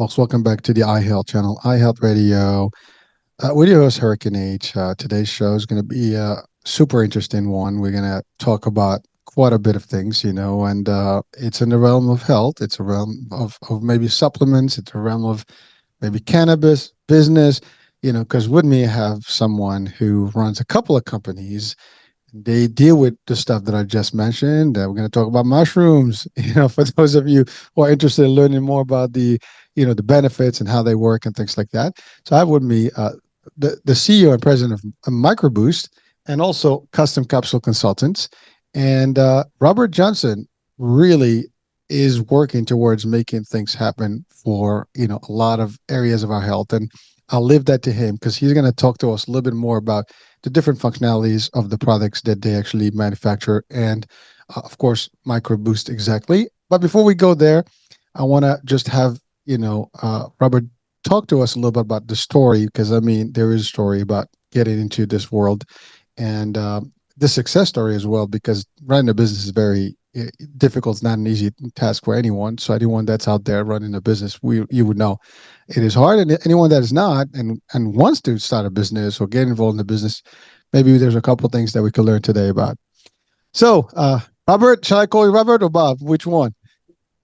folks. Welcome back to the iHealth channel, iHealth Radio. With your host, Hurricane H. Today's show is going to be a super interesting one. We're going to talk about quite a bit of things, and it's in the realm of health. It's a realm of maybe supplements. It's a realm of maybe cannabis business, because with me, I have someone who runs a couple of companies. They deal with the stuff that I just mentioned. We're going to talk about mushrooms. For those of you who are interested in learning more about the benefits and how they work and things like that. So I have with me the CEO and president of mycroboost and also Custom Capsule Consultants. And Robert Johnson really is working towards making things happen for a lot of areas of our health. And I'll leave that to him because he's going to talk to us a little bit more about the different functionalities of the products that they actually manufacture and, of course, MicroBoost exactly. But before we go there, I want to just have, Robert talk to us a little bit about the story because, I mean, there is a story about getting into this world and the success story as well because running a business is very difficult. It's not an easy task for anyone. So anyone that's out there running a business, you would know it is hard. And anyone that is not and wants to start a business or get involved in the business, maybe there's a couple of things that we could learn today about. So, Robert, shall I call you Robert or Bob? Which one?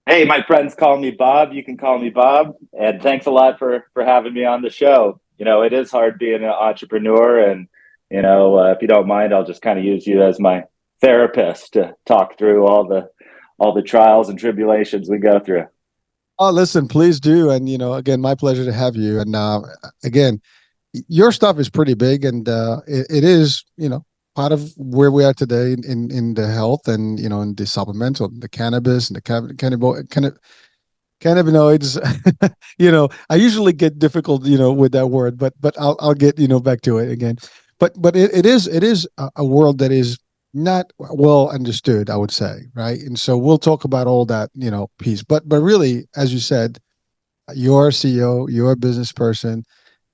Hey, my friends call me Bob. You can call me Bob. And thanks a lot for having me on the show. It is hard being an entrepreneur. And, if you don't mind, I'll just kind of use you as my therapist to talk through all the trials and tribulations we go through. Oh, listen, please do. And, again, my pleasure to have you. And again, your stuff is pretty big and it is, part of where we are today in the health and, in the supplemental, the cannabis and the cannabinoids. I usually get difficult, with that word, but I'll get, back to it again. But it is a world that is not well understood, I would say, right? And so we'll talk about all that, piece. But really, as you said, you're a CEO, you're a business person,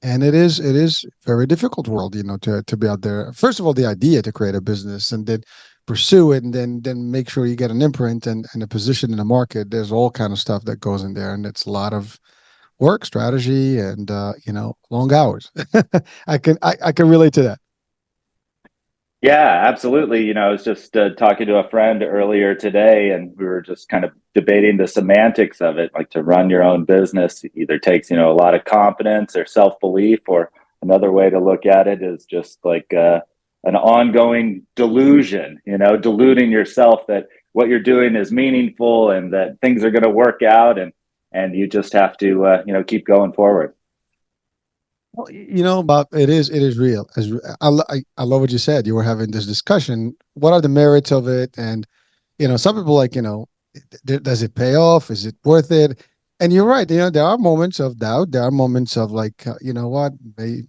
and it is very difficult world, to be out there. First of all, the idea to create a business and then pursue it and then make sure you get an imprint and a position in the market. There's all kind of stuff that goes in there, and it's a lot of work, strategy, and long hours. I can relate to that. Yeah, absolutely. I was just talking to a friend earlier today, and we were just kind of debating the semantics of it. Like to run your own business either takes, a lot of confidence or self-belief, or another way to look at it is just like an ongoing delusion, deluding yourself that what you're doing is meaningful and that things are going to work out, and you just have to, keep going forward. Well, Bob, it is real. I love what you said. You were having this discussion. What are the merits of it? And some people like does it pay off? Is it worth it? And you're right. There are moments of doubt. There are moments of like, what?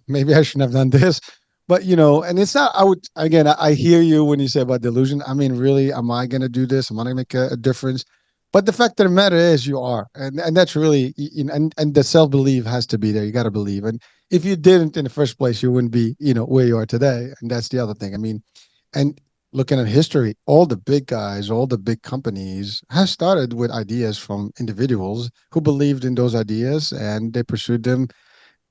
Maybe I shouldn't have done this. But and it's not. I would again. I hear you when you say about delusion. I mean, really, am I going to do this? Am I going to make a difference? But the fact of the matter is, you are, and that's really, and the self belief has to be there. You got to believe, and if you didn't in the first place, you wouldn't be, where you are today. And that's the other thing. I mean, and looking at history, all the big guys, all the big companies have started with ideas from individuals who believed in those ideas and they pursued them.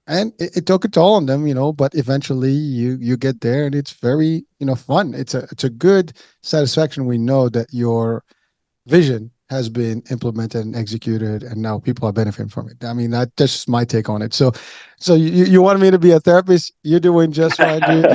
And it took a toll on them, but eventually you get there and it's very, fun. It's a good satisfaction. We know that your vision has been implemented and executed and now people are benefiting from it. I mean, that's just my take on it. So you want me to be a therapist? You're doing just fine, dude.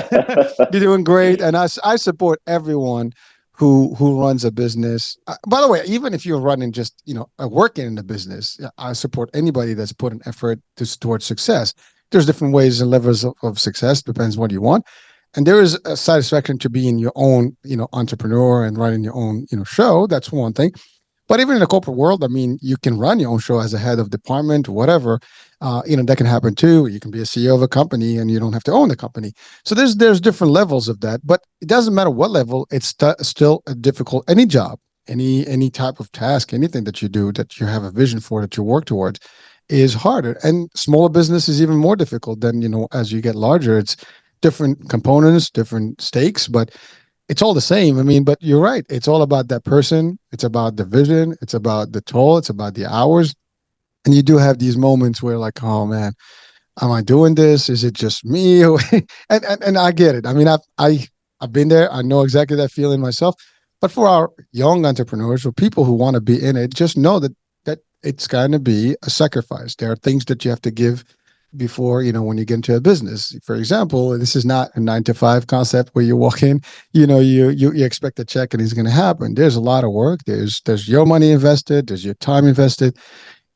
You're doing great. And I support everyone who runs a business. By the way, even if you're running just, working in the business, I support anybody that's put an effort towards success. There's different ways and levels of success, depends what you want. And there is a satisfaction to being your own, entrepreneur and running your own, show. That's one thing. But even in the corporate world, I mean, you can run your own show as a head of department, whatever. That can happen too. You can be a CEO of a company and you don't have to own the company. So there's different levels of that. But it doesn't matter what level. It's still a difficult any job, any type of task, anything that you do that you have a vision for that you work towards is harder. And smaller business is even more difficult than as you get larger. It's different components, different stakes, but it's all the same. I mean, but you're right. It's all about that person. It's about the vision. It's about the toll. It's about the hours. And you do have these moments where like, oh man, am I doing this? Is it just me? And I get it. I mean, I've been there. I know exactly that feeling myself. But for our young entrepreneurs or people who want to be in it, just know that it's going to be a sacrifice. There are things that you have to give before, when you get into a business. For example, this is not a 9 to 5 concept where you walk in, you expect a check and it's going to happen. There's a lot of work. There's your money invested. There's your time invested,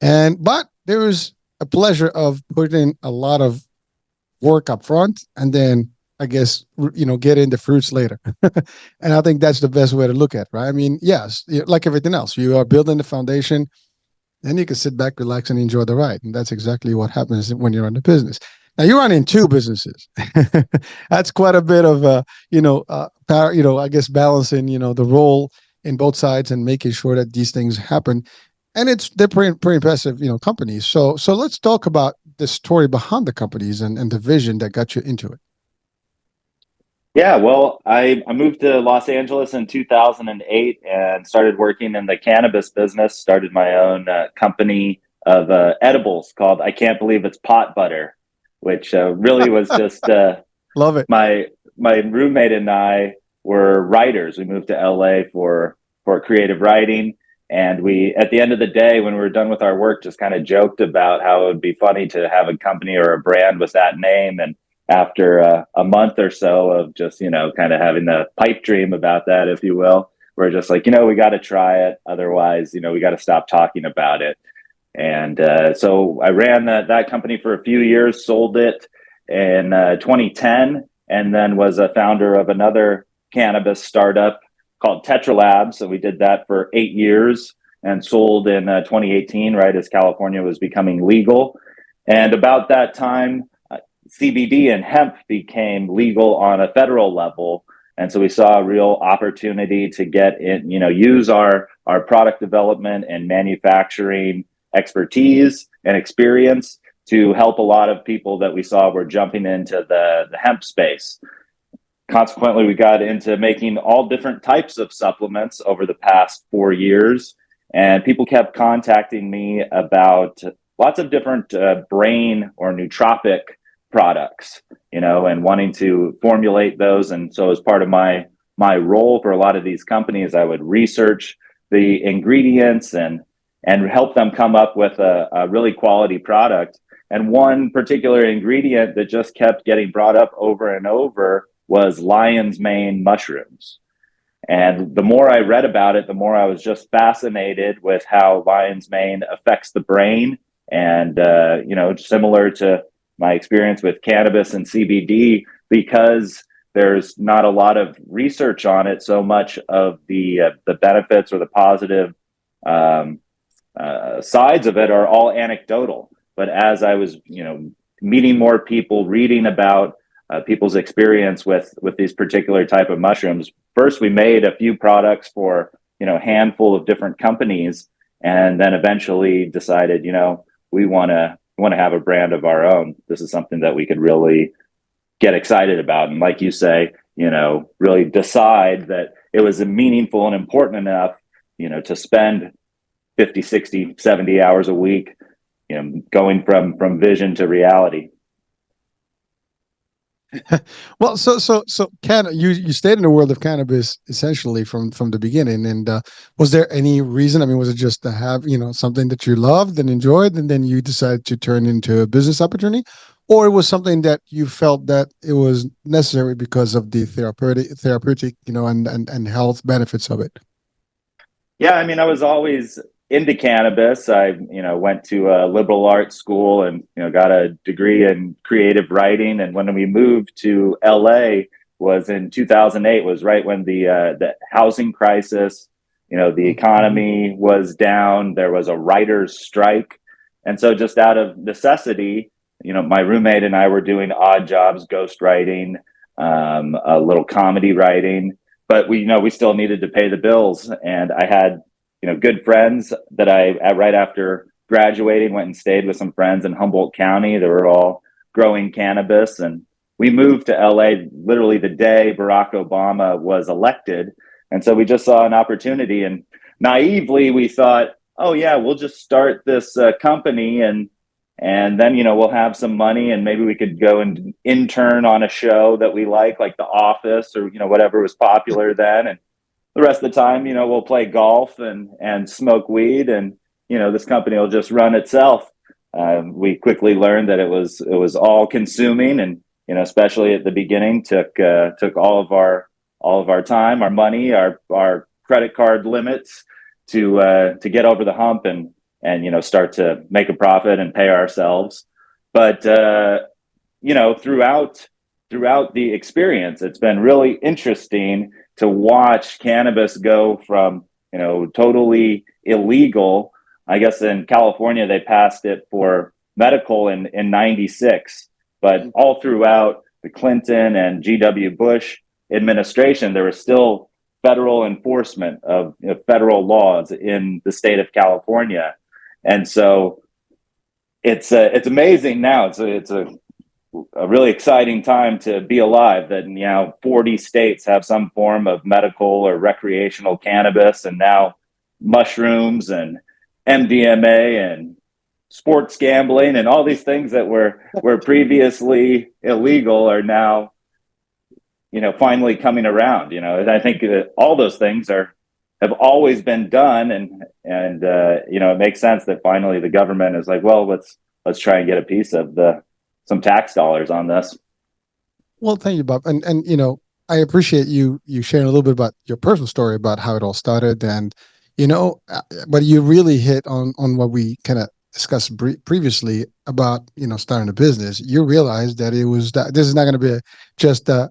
but there is a pleasure of putting a lot of work up front and then I guess get in the fruits later. And I think that's the best way to look at it, right? I mean, yes, like everything else, you are building the foundation, then you can sit back, relax, and enjoy the ride. And that's exactly what happens when you're in the business. Now you're running two businesses. That's quite a bit of I guess balancing the role in both sides and making sure that these things happen. And they're pretty impressive companies. So let's talk about the story behind the companies and the vision that got you into it. Yeah, well, I moved to Los Angeles in 2008 and started working in the cannabis business, started my own company of edibles called I Can't Believe It's Pot Butter, which really was just Love it. my roommate and I were writers. We moved to LA for creative writing, and we at the end of the day when we were done with our work just kind of joked about how it would be funny to have a company or a brand with that name. And after a month or so of just kind of having the pipe dream about that, if you will, we're just like, we got to try it, otherwise we got to stop talking about it. And so I ran that company for a few years, sold it in 2010, and then was a founder of another cannabis startup called Tetra Labs. So we did that for 8 years and sold in 2018, right as California was becoming legal. And about that time, CBD and hemp became legal on a federal level. And so we saw a real opportunity to get in, use our product development and manufacturing expertise and experience to help a lot of people that we saw were jumping into the hemp space. Consequently, we got into making all different types of supplements over the past 4 years. And people kept contacting me about lots of different brain or nootropic products, and wanting to formulate those. And so as part of my role for a lot of these companies, I would research the ingredients and help them come up with a really quality product. And one particular ingredient that just kept getting brought up over and over was lion's mane mushrooms. And the more I read about it, the more I was just fascinated with how lion's mane affects the brain. And, similar to my experience with cannabis and CBD, because there's not a lot of research on it, so much of the benefits or the positive sides of it are all anecdotal. But as I was, meeting more people, reading about people's experience with these particular type of mushrooms, first we made a few products for a handful of different companies, and then eventually decided, we want to have a brand of our own. This is something that we could really get excited about, and like you say, really decide that it was meaningful and important enough, to spend 50, 60, 70 hours a week, going from vision to reality. Well, you stayed in the world of cannabis essentially from the beginning, and was there any reason? I mean, was it just to have something that you loved and enjoyed, and then you decided to turn into a business opportunity, or it was something that you felt that it was necessary because of the therapeutic, and health benefits of it? Yeah, I mean, I was always into cannabis. I, went to a liberal arts school and, got a degree in creative writing. And when we moved to LA was in 2008, was right when the housing crisis, the economy was down. There was a writer's strike. And so just out of necessity, my roommate and I were doing odd jobs, ghostwriting, a little comedy writing, but we still needed to pay the bills. And I had good friends that right after graduating went and stayed with some friends in Humboldt County that were all growing cannabis. And we moved to LA literally the day Barack Obama was elected. And so we just saw an opportunity, and naively we thought, oh yeah, we'll just start this company, and then we'll have some money, and maybe we could go and intern on a show that we like The Office, or whatever was popular then, and the rest of the time, we'll play golf and smoke weed, and this company will just run itself. We quickly learned that it was all consuming, and especially at the beginning, took all of our time, our money, our credit card limits to get over the hump, and start to make a profit and pay ourselves. But throughout the experience, it's been really interesting to watch cannabis go from totally illegal. I guess in California they passed it for medical in '96, but all throughout the Clinton and G.W. Bush administration, there was still federal enforcement of federal laws in the state of California, and so it's amazing now. It's a really exciting time to be alive, that 40 states have some form of medical or recreational cannabis, and now mushrooms and MDMA and sports gambling and all these things that were previously illegal are now finally coming around. And I think that all those things have always been done, and it makes sense that finally the government is like, well, let's try and get a piece of some tax dollars on this. Well, thank you, Bob. And I appreciate you sharing a little bit about your personal story about how it all started, and but you really hit on what we kind of discussed previously about starting a business. You realize that this is not going to be just an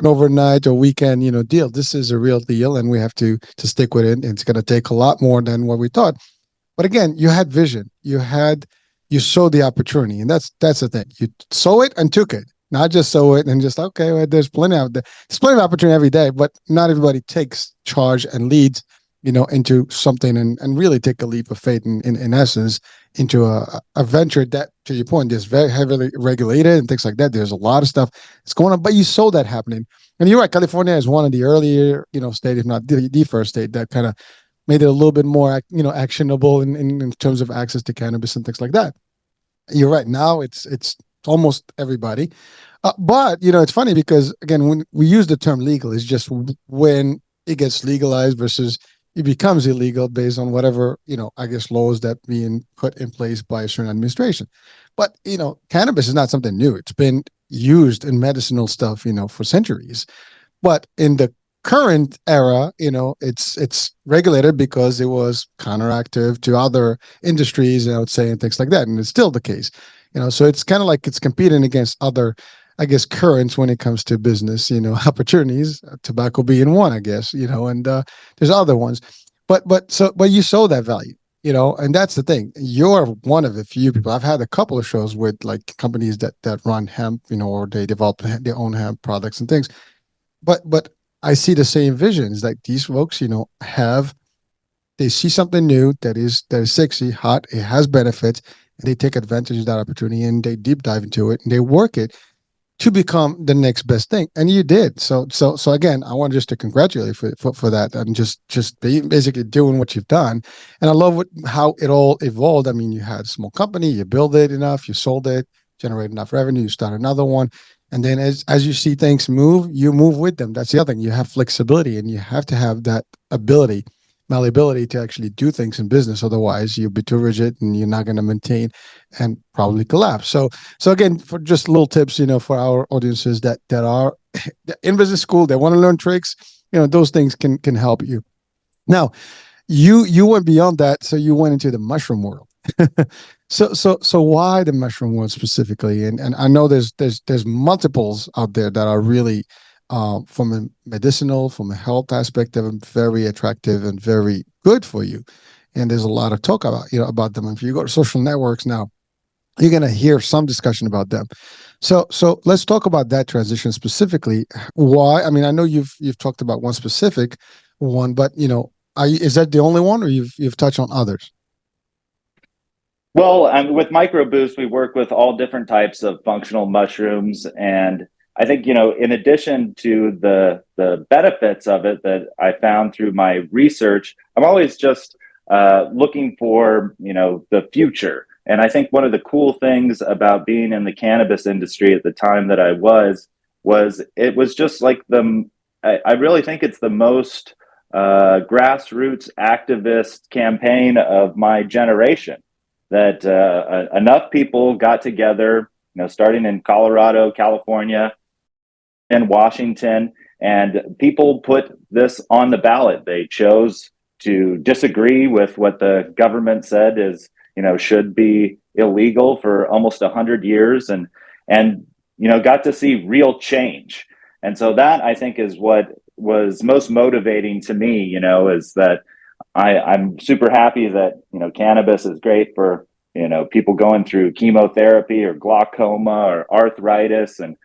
overnight or weekend deal. This is a real deal, and we have to stick with it. It's going to take a lot more than what we thought. But again, you had vision. You saw the opportunity, and that's the thing. You saw it and took it, not just saw it and just okay. Well, there's plenty of opportunity every day, but not everybody takes charge and leads, into something and really take a leap of faith in essence into a venture that, to your point, is very heavily regulated and things like that. There's a lot of stuff that's going on, but you saw that happening, and you're right. California is one of the earlier, state, if not the first state that kind of made it a little bit more, actionable in terms of access to cannabis and things like that. You're right. Now it's almost everybody, but it's funny because again, when we use the term legal, it's just when it gets legalized versus it becomes illegal based on whatever I guess laws that being put in place by a certain administration. But cannabis is not something new. It's been used in medicinal stuff, for centuries. But in the current era, it's regulated because it was counteractive to other industries, I would say, and things like that. And it's still the case. So it's kind of like it's competing against other, I guess, currents when it comes to business, opportunities, tobacco being one, I guess, and there's other ones. But you saw that value, and that's the thing. You're one of the few people. I've had a couple of shows with like companies that run hemp, or they develop their own hemp products and things. But I see the same visions. Like these folks, they see something new that is sexy, hot, it has benefits, and they take advantage of that opportunity and they deep dive into it and they work it to become the next best thing. And you did. So again, I want just to congratulate you for that, and just basically doing what you've done. And I love how it all evolved. I mean, you had a small company, you build it enough, you sold it, generate enough revenue, you start another one. And then as you see things move, you move with them. That's the other thing. You have flexibility, and you have to have that ability, malleability to actually do things in business. Otherwise, you'll be too rigid and you're not going to maintain and probably collapse. So again, for just little tips, for our audiences that are in business school, they want to learn tricks, those things can help you. Now, you went beyond that, so you went into the mushroom world. So why the mushroom world specifically? And I know there's multiples out there that are really from a medicinal, from a health aspect, they're very attractive and very good for you. And there's a lot of talk about them. And if you go to social networks now, you're going to hear some discussion about them. So let's talk about that transition specifically. Why? I mean, I know you've talked about one specific one, but is that the only one, or you've touched on others? Well, with MycroBoost, we work with all different types of functional mushrooms, and I think in addition to the benefits of it that I found through my research, I'm always just looking for, the future. And I think one of the cool things about being in the cannabis industry at the time that I was it was just like I really think it's the most grassroots activist campaign of my generation. That enough people got together, starting in Colorado, California, and Washington, and people put this on the ballot. They chose to disagree with what the government said is, should be illegal for almost 100 years, and got to see real change. And so that, I think, is what was most motivating to me. Is that I'm super happy that cannabis is great for people going through chemotherapy or glaucoma or arthritis, and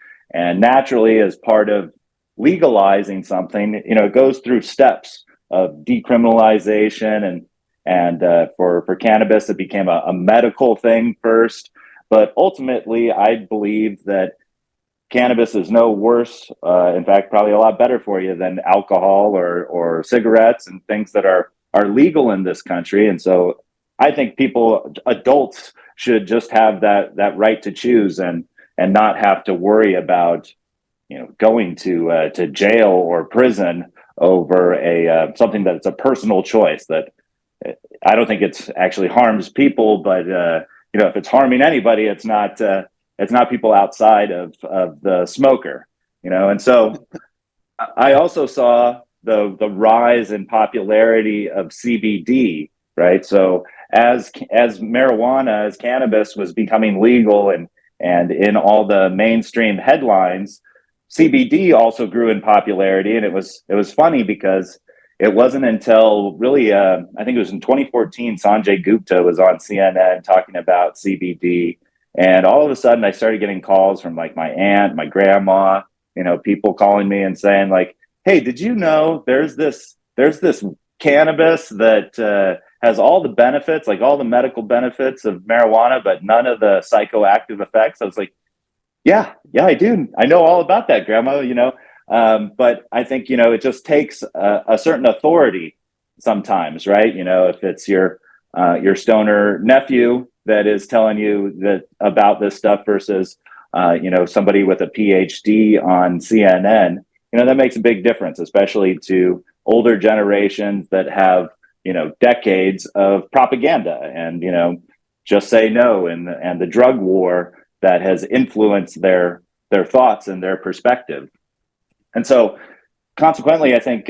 naturally, as part of legalizing something, it goes through steps of decriminalization, and for cannabis, it became a medical thing first. But ultimately, I believe that cannabis is no worse, in fact, probably a lot better for you than alcohol or cigarettes and things that are legal in this country. And so I think adults should just have that right to choose, and not have to worry about going to jail or prison over a something that's a personal choice that I don't think it's actually harms people, but if it's harming anybody, it's not people outside of the smoker. And so I also saw the rise in popularity of CBD, right? So as marijuana, as cannabis was becoming legal and in all the mainstream headlines, CBD also grew in popularity. And it was funny because it wasn't until really I think it was in 2014, Sanjay Gupta was on CNN talking about CBD, and all of a sudden I started getting calls from like my aunt, my grandma, people calling me and saying like, hey, did you know there's this cannabis that has all the benefits, like all the medical benefits of marijuana, but none of the psychoactive effects? I was like, yeah, I do. I know all about that, Grandma. But I think it just takes a certain authority sometimes, right? If it's your stoner nephew that is telling you that about this stuff versus somebody with a PhD on CNN, that makes a big difference, especially to older generations that have decades of propaganda and just say no, and the drug war that has influenced their thoughts and their perspective. And so consequently, I think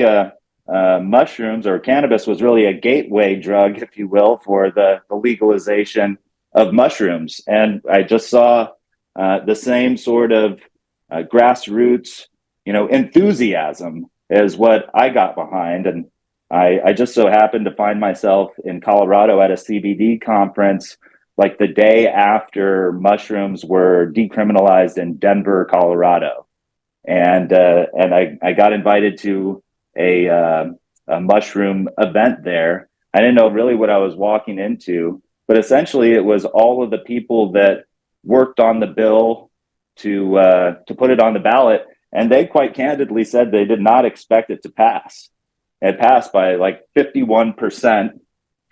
mushrooms or cannabis was really a gateway drug, if you will, for the legalization of mushrooms. And I just saw the same sort of grassroots, enthusiasm is what I got behind. And I just so happened to find myself in Colorado at a CBD conference like the day after mushrooms were decriminalized in Denver, Colorado. And I got invited to a mushroom event there. I didn't know really what I was walking into, but essentially it was all of the people that worked on the bill to put it on the ballot, and they quite candidly said they did not expect it to pass. It passed by like 51%,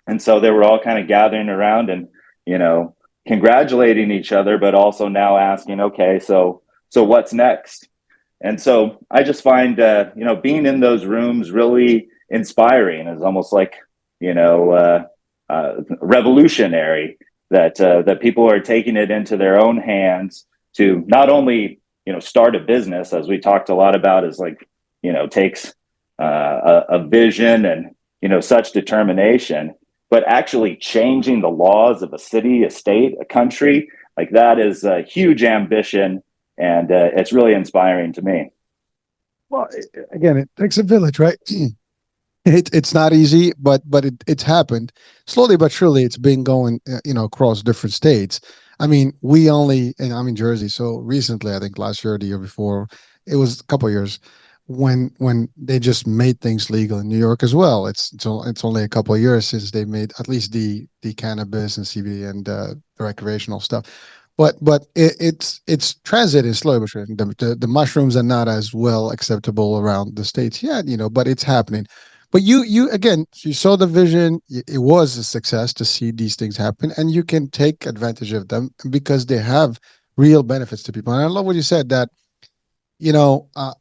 and so they were all kind of gathering around and congratulating each other, but also now asking, okay, so what's next? And so I just find, being in those rooms really inspiring. It's almost like, revolutionary that people are taking it into their own hands to not only, start a business, as we talked a lot about, is like, takes a vision and, such determination, but actually changing the laws of a city, a state, a country, like that is a huge ambition. And it's really inspiring to me. Well, again, it takes a village, right? It's not easy, but it's happened slowly but surely. It's been going, across different states. I mean, and I'm in Jersey, so recently, I think last year, or the year before, it was a couple of years when they just made things legal in New York as well. It's only a couple of years since they made at least the cannabis and CBD and the recreational stuff. But it's transit is slow but sure. The mushrooms are not as well acceptable around the states yet, but it's happening. But you again, you saw the vision. It was a success to see these things happen, and you can take advantage of them because they have real benefits to people. And I love what you said that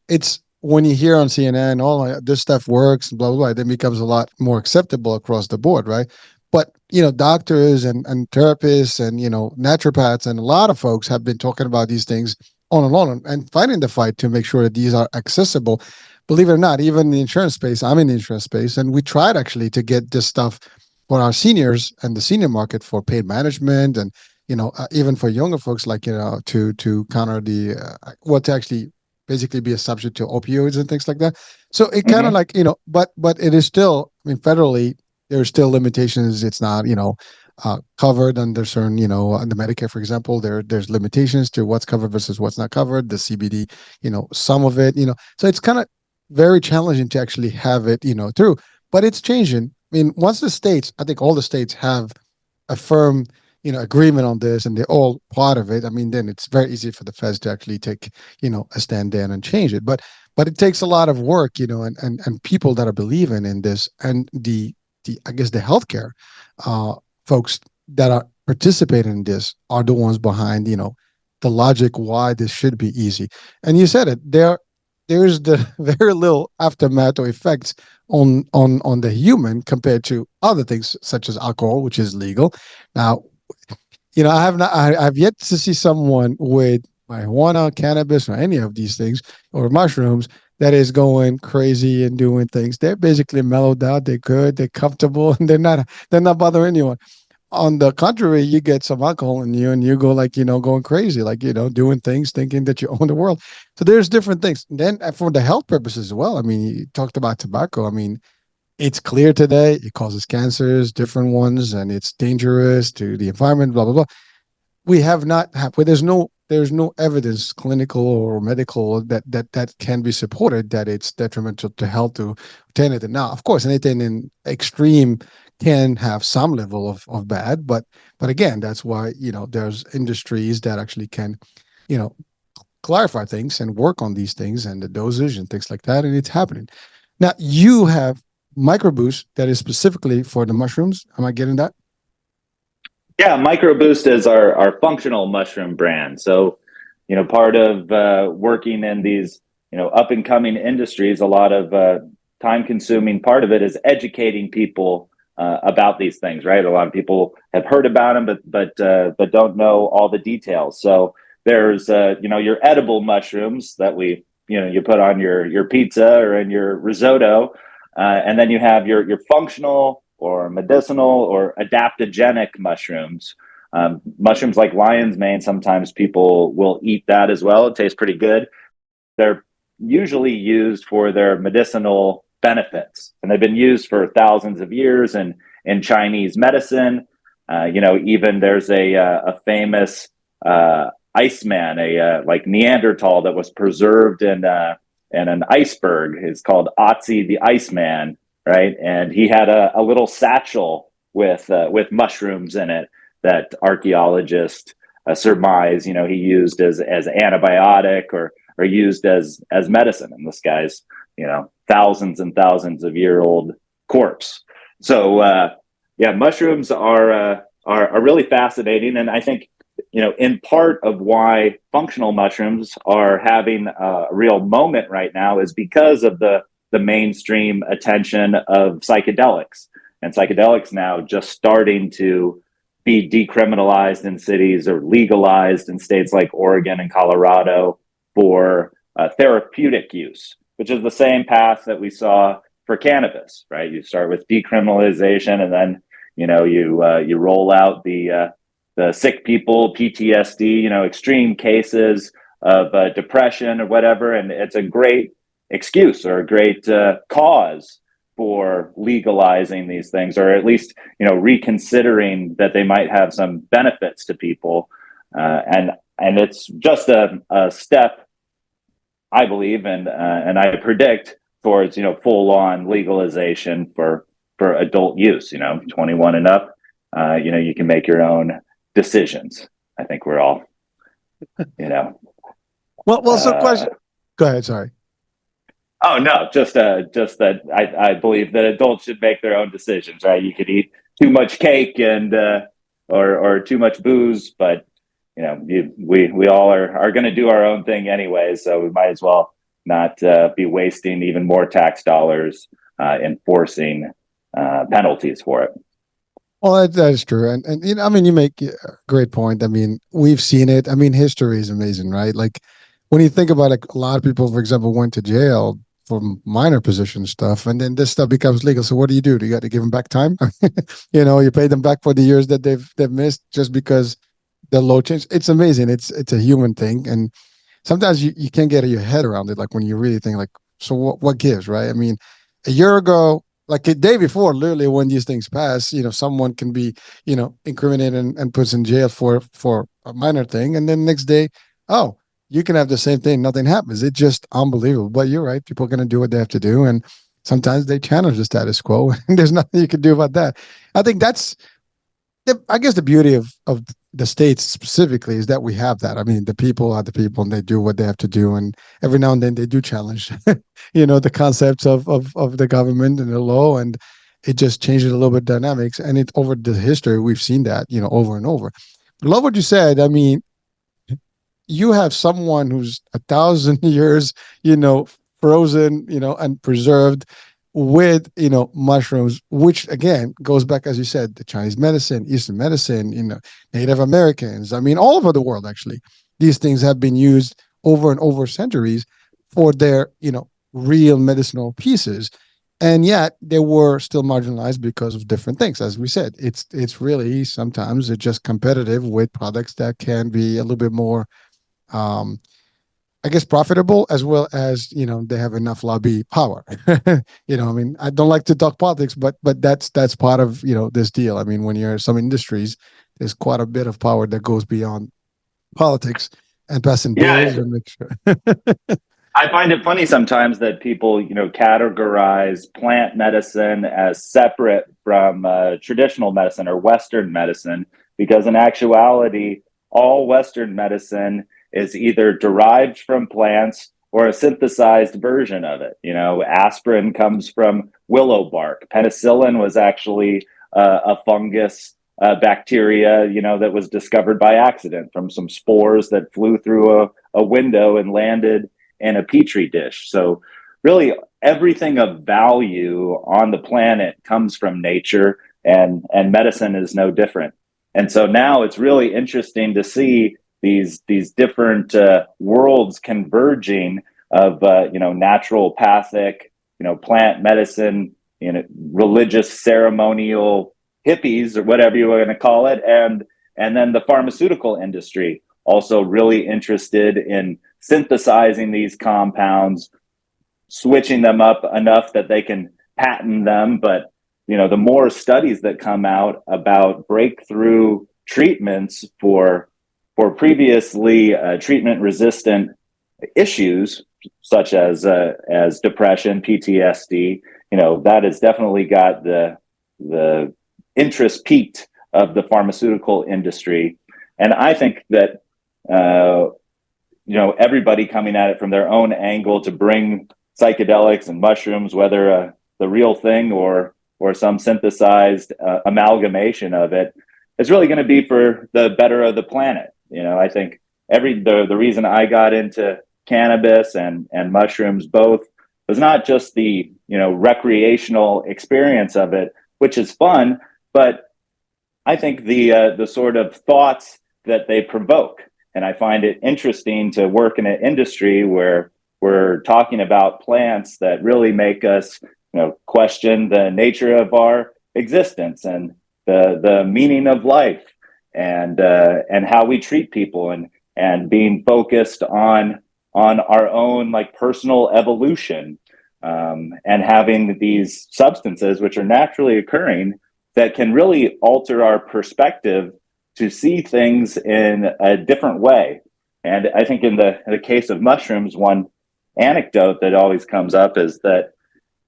it's when you hear on CNN, oh, this stuff works, blah, blah, blah, it then becomes a lot more acceptable across the board, right? But, doctors and therapists and, naturopaths and a lot of folks have been talking about these things on and on and fighting the fight to make sure that these are accessible. Believe it or not, even in the insurance space, I'm in the insurance space, and we tried actually to get this stuff for our seniors and the senior market for paid management and, even for younger folks, like, to counter the, what to actually basically be a substitute to opioids and things like that. So it kind of Hmm. like, but it is still, I mean, federally, there's still limitations. It's not, covered under certain, under Medicare, for example, there's limitations to what's covered versus what's not covered. The CBD, some of it, so it's kind of very challenging to actually have it, through, but it's changing. I mean, once the states, I think all the states have a firm agreement on this and they're all part of it. I mean, then it's very easy for the feds to actually take a stand there and change it. But it takes a lot of work, and people that are believing in this, and the I guess the healthcare uh folks that are participating in this are the ones behind the logic why this should be easy. And you said it, there's the very little aftermath or effects on the human compared to other things such as alcohol, which is legal now. I've yet to see someone with marijuana, cannabis, or any of these things, or mushrooms, that is going crazy and doing things. They're basically mellowed out. They're good. They're comfortable, and they're not bothering anyone. On the contrary, you get some alcohol in you, and you go like going crazy, like doing things, thinking that you own the world. So there's different things. And then for the health purposes as well. I mean, you talked about tobacco. I mean, it's clear today it causes cancers, different ones, and it's dangerous to the environment. Blah blah blah. We have not have well, there's no evidence, clinical or medical, that can be supported that it's detrimental to health to obtain it. And now, of course, anything in extreme can have some level of bad, but again, that's why there's industries that actually can you know clarify things and work on these things and the dosage and things like that, and it's happening. Now you have microboost that is specifically for the mushrooms. Am I getting that? Yeah, MycroBoost is our functional mushroom brand. So, part of working in these, up and coming industries, a lot of time consuming part of it is educating people about these things, right? A lot of people have heard about them, but don't know all the details. So there's, your edible mushrooms that you put on your pizza or in your risotto, and then you have your functional or medicinal or adaptogenic mushrooms. Mushrooms like lion's mane, sometimes people will eat that as well. It tastes pretty good. They're usually used for their medicinal benefits, and they've been used for thousands of years in Chinese medicine. Even there's a famous Iceman, like Neanderthal that was preserved in an iceberg. It's called Otzi the Iceman, right? And he had a little satchel with mushrooms in it that archaeologists surmise, he used as antibiotic or used as medicine. And this guy's, thousands and thousands of year old corpse. So yeah, mushrooms are really fascinating, and I think in part of why functional mushrooms are having a real moment right now is because of the mainstream attention of psychedelics, and psychedelics now just starting to be decriminalized in cities or legalized in states like Oregon and Colorado for therapeutic use, which is the same path that we saw for cannabis, right? You start with decriminalization, and then you roll out the sick people, PTSD, extreme cases of depression or whatever, and it's a great excuse or a great cause for legalizing these things, or at least reconsidering that they might have some benefits to people, and it's just a step, I believe, and I predict towards full on legalization for adult use. 21 and up. You can make your own decisions. I think we're all, you know, Well, so uh, question. Go ahead. Sorry. Oh no, just that I believe that adults should make their own decisions, right? You could eat too much cake and or too much booze, but we all are going to do our own thing anyway, so we might as well not be wasting even more tax dollars enforcing penalties for it. Well, that is true, and I mean, you make a great point. I mean, we've seen it. I mean, history is amazing, right? Like when you think about it, a lot of people, for example, went to jail for minor position stuff, and then this stuff becomes legal. So what do? Do you got to give them back time? You pay them back for the years that they've missed just because the law changed. It's amazing. It's a human thing, and sometimes you can't get your head around it. Like when you really think like, so what gives, right? I mean, a year ago, like a day before, literally when these things pass, someone can be, incriminated and puts in jail for a minor thing, and then next day, oh, you can have the same thing, nothing happens. It's just unbelievable. But you're right, people are gonna do what they have to do, and sometimes they challenge the status quo, and there's nothing you can do about that. I think that's I guess the beauty of the states specifically is that we have that. I mean, the people are the people, and they do what they have to do, and every now and then they do challenge, the concepts of the government and the law, and it just changes a little bit dynamics. And it over the history we've seen that over and over. I love what you said. I mean, you have someone who's 1,000 years, frozen, and preserved with, mushrooms, which again goes back, as you said, the Chinese medicine, Eastern medicine, Native Americans. I mean, all over the world, actually, these things have been used over and over centuries for their, real medicinal pieces. And yet they were still marginalized because of different things. As we said, it's really sometimes it's just competitive with products that can be a little bit more um, I guess profitable, as well as they have enough lobby power. I mean, I don't like to talk politics, but that's part of this deal. I mean, when you're in some industries, there's quite a bit of power that goes beyond politics and passing bills Yeah, and make sure. I find it funny sometimes that people, categorize plant medicine as separate from traditional medicine or Western medicine, because in actuality, all Western medicine is either derived from plants or a synthesized version of it. Aspirin comes from willow bark. Penicillin was actually a fungus bacteria, that was discovered by accident from some spores that flew through a window and landed in a petri dish. So really everything of value on the planet comes from nature, and medicine is no different. And so now it's really interesting to see these different worlds converging of naturopathic, plant medicine, religious ceremonial hippies or whatever you want to call it, and then the pharmaceutical industry also really interested in synthesizing these compounds, switching them up enough that they can patent them. But the more studies that come out about breakthrough treatments for previously treatment resistant issues such as depression, PTSD, that has definitely got the interest peaked of the pharmaceutical industry. And I think that everybody coming at it from their own angle to bring psychedelics and mushrooms, whether the real thing or some synthesized amalgamation of it, is really going to be for the better of the planet. I think the reason I got into cannabis and mushrooms both was not just the recreational experience of it, which is fun, but I think the sort of thoughts that they provoke. And I find it interesting to work in an industry where we're talking about plants that really make us, question the nature of our existence and the meaning of life, and how we treat people, and being focused on our own like personal evolution, and having these substances which are naturally occurring that can really alter our perspective to see things in a different way. And I think in the case of mushrooms, one anecdote that always comes up is that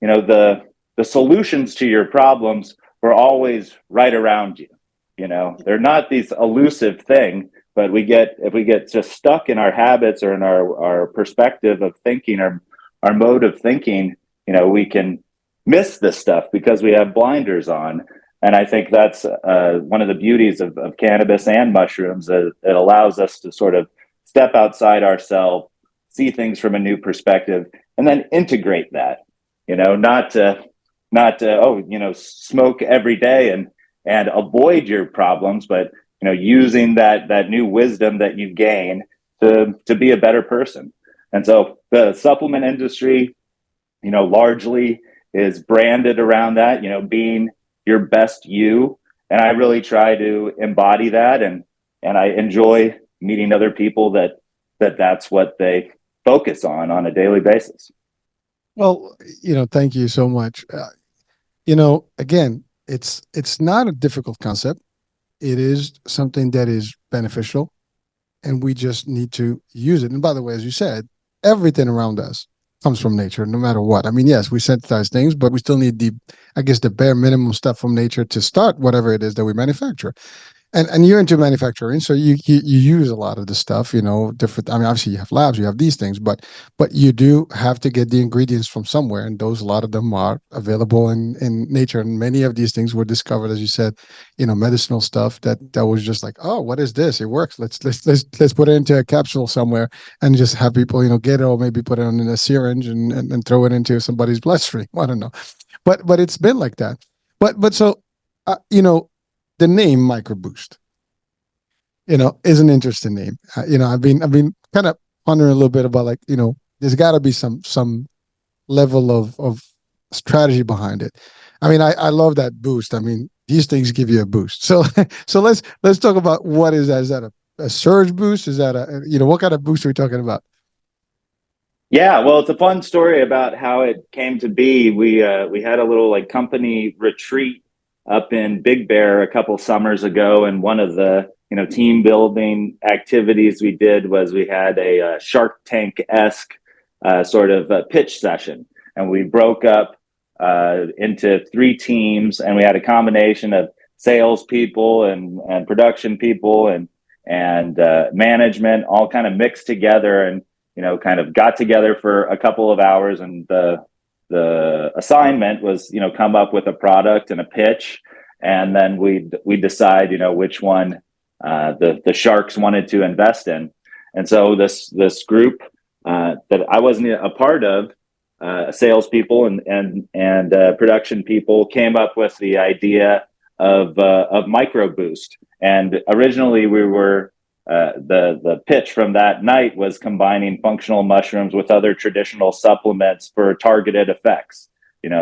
the solutions to your problems were always right around you. They're not these elusive thing, but if we get just stuck in our habits or in our perspective of thinking, our our mode of thinking, we can miss this stuff because we have blinders on. And I think that's one of the beauties of cannabis and mushrooms. It allows us to sort of step outside ourselves, see things from a new perspective, and then integrate that. Not smoke every day and avoid your problems, but using that new wisdom that you gain to be a better person. And so the supplement industry, largely is branded around that, being your best you. And I really try to embody that, and I enjoy meeting other people that's what they focus on a daily basis. Well, thank you so much. Again, it's not a difficult concept. It is something that is beneficial, and we just need to use it. And by the way, as you said, everything around us comes from nature, no matter what. I mean, yes, we synthesize things, but we still need I guess, the bare minimum stuff from nature to start whatever it is that we manufacture. And you're into manufacturing, so you use a lot of the stuff, different. I mean, obviously you have labs, you have these things, but you do have to get the ingredients from somewhere, and those, a lot of them are available in nature. And many of these things were discovered, as you said, medicinal stuff that was just like, oh, what is this? It works. Let's put it into a capsule somewhere and just have people, get it, or maybe put it in a syringe and throw it into somebody's bloodstream. I don't know, but it's been like that. But so, the name MicroBoost, is an interesting name. I've been kind of pondering a little bit about, like, there's got to be some level of strategy behind it. I mean, I love that boost. I mean, these things give you a boost. So so let's talk about what is that. Is that a surge boost? Is that what kind of boost are we talking about? Yeah, well, it's a fun story about how it came to be. We had a little like company retreat up in Big Bear a couple summers ago, and one of the team building activities we did was we had a Shark Tank esque sort of pitch session, and we broke up into three teams, and we had a combination of salespeople and production people and management all kind of mixed together, and kind of got together for a couple of hours, and the assignment was, come up with a product and a pitch, and then we decide, which one the sharks wanted to invest in. And so this group that I wasn't a part of, salespeople and production people, came up with the idea of MicroBoost. And originally we were the pitch from that night was combining functional mushrooms with other traditional supplements for targeted effects.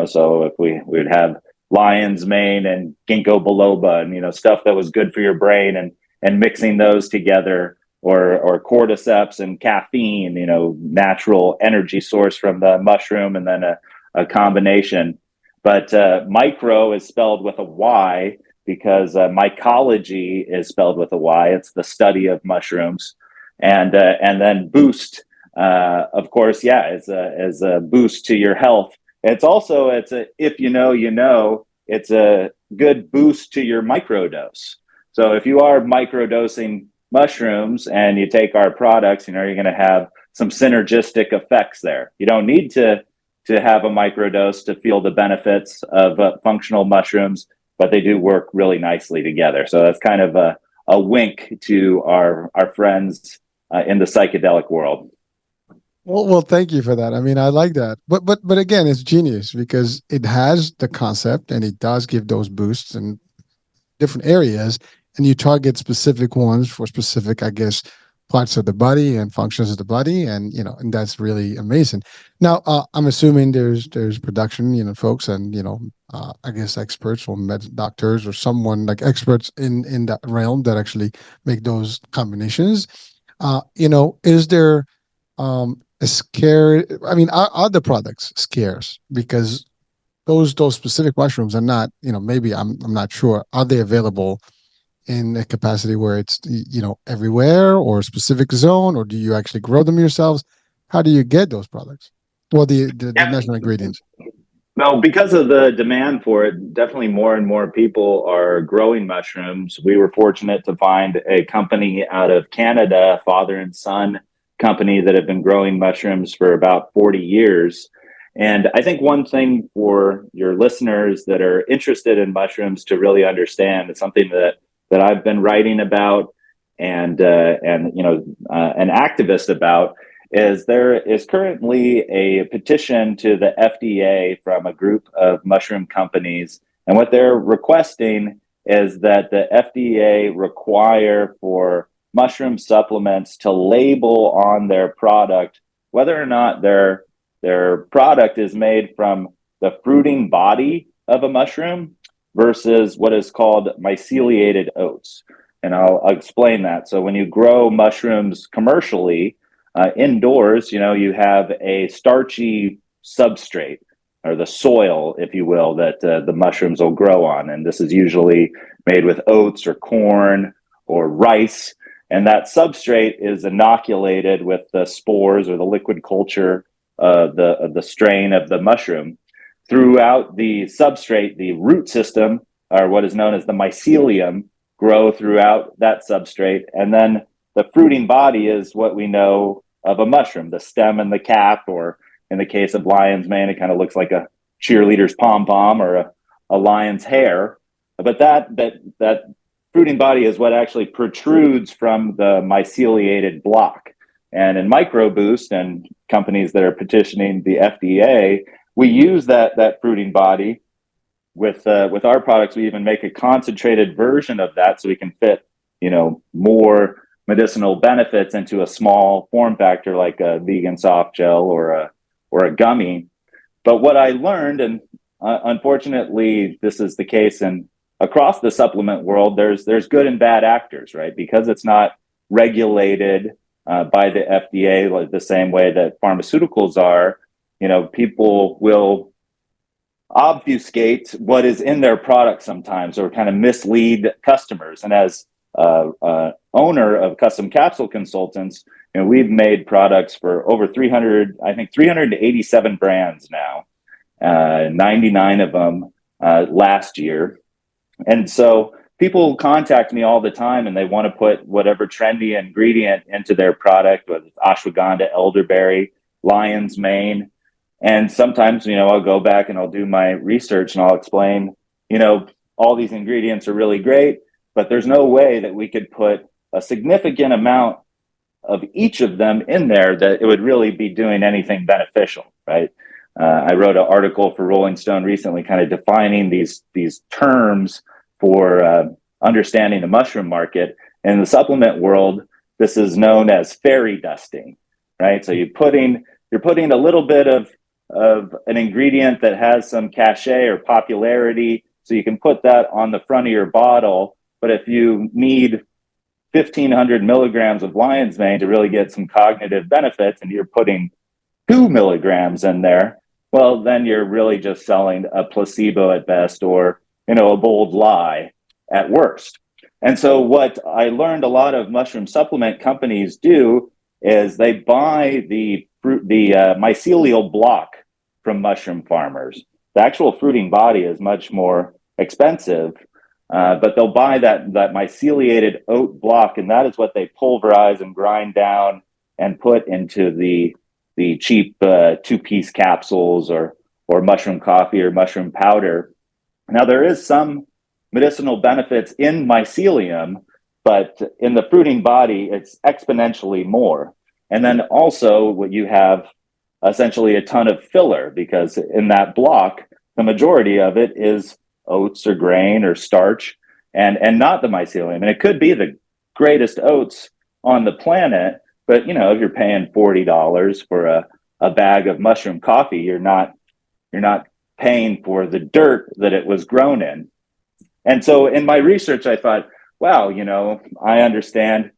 So if we would have lion's mane and ginkgo biloba, and stuff that was good for your brain, and mixing those together, or cordyceps and caffeine, natural energy source from the mushroom, and then a combination. But micro is spelled with a Y because mycology is spelled with a Y. It's the study of mushrooms, and then boost, of course, yeah, is a boost to your health. It's a if it's a good boost to your microdose. So if you are microdosing mushrooms and you take our products, you're going to have some synergistic effects there. You don't need to have a microdose to feel the benefits of functional mushrooms, but they do work really nicely together. So that's kind of a wink to our friends in the psychedelic world. Well, thank you for that. I mean, I like that. But again, it's genius because it has the concept and it does give those boosts in different areas, and you target specific ones for specific, I guess, parts of the body and functions of the body, and that's really amazing. Now, I'm assuming there's production, folks, and I guess experts or doctors or someone like experts in that realm that actually make those combinations. Is there a scare? I mean, are the products scarce because those specific mushrooms are not, maybe I'm not sure. Are they available in a capacity where it's, everywhere, or a specific zone, or do you actually grow them yourselves? How do you get those products? Well, the Yeah. natural ingredients. Well, because of the demand for it, definitely more and more people are growing mushrooms. We were fortunate to find a company out of Canada, father and son, company that have been growing mushrooms for about 40 years. And I think one thing for your listeners that are interested in mushrooms to really understand, it's something that I've been writing about and an activist about, is there is currently a petition to the FDA from a group of mushroom companies, and what they're requesting is that the FDA require for mushroom supplements to label on their product whether or not their product is made from the fruiting body of a mushroom versus what is called myceliated oats. And I'll explain that. So when you grow mushrooms commercially indoors, you have a starchy substrate, or the soil, if you will, that the mushrooms will grow on. And this is usually made with oats or corn or rice. And that substrate is inoculated with the spores or the liquid culture, the strain of the mushroom. Throughout the substrate, the root system, or what is known as the mycelium, grow throughout that substrate. And then the fruiting body is what we know of a mushroom, the stem and the cap, or in the case of lion's mane, it kind of looks like a cheerleader's pom-pom or a lion's hair. But that fruiting body is what actually protrudes from the myceliated block. And in Mycroboost and companies that are petitioning the FDA, we use that fruiting body. With our products, we even make a concentrated version of that so we can fit, more medicinal benefits into a small form factor like a vegan soft gel or a gummy. But what I learned, and unfortunately, this is the case in across the supplement world, there's good and bad actors, right? Because it's not regulated by the FDA like the same way that pharmaceuticals are. People will obfuscate what is in their product sometimes, or kind of mislead customers. And as owner of Custom Capsule Consultants, we've made products for over 387 brands now, 99 of them last year. And so people contact me all the time and they want to put whatever trendy ingredient into their product, whether it's ashwagandha, elderberry, lion's mane. And sometimes, I'll go back and I'll do my research and I'll explain, all these ingredients are really great, but there's no way that we could put a significant amount of each of them in there that it would really be doing anything beneficial, right? I wrote an article for Rolling Stone recently kind of defining these terms for understanding the mushroom market. In the supplement world, this is known as fairy dusting, right? So you're putting a little bit of an ingredient that has some cachet or popularity, so you can put that on the front of your bottle. But if you need 1,500 milligrams of lion's mane to really get some cognitive benefits, and you're putting 2 milligrams in there, well, then you're really just selling a placebo at best, or a bold lie at worst. And so what I learned a lot of mushroom supplement companies do is they buy the mycelial block from mushroom farmers. The actual fruiting body is much more expensive, but they'll buy that myceliated oat block, and that is what they pulverize and grind down and put into the cheap 2-piece capsules or mushroom coffee or mushroom powder. Now, there is some medicinal benefits in mycelium, but in the fruiting body, it's exponentially more. And then also what you have essentially a ton of filler, because in that block, the majority of it is oats or grain or starch and not the mycelium. And it could be the greatest oats on the planet, but if you're paying $40 for a bag of mushroom coffee, you're not paying for the dirt that it was grown in. And so in my research, I thought, wow, I understand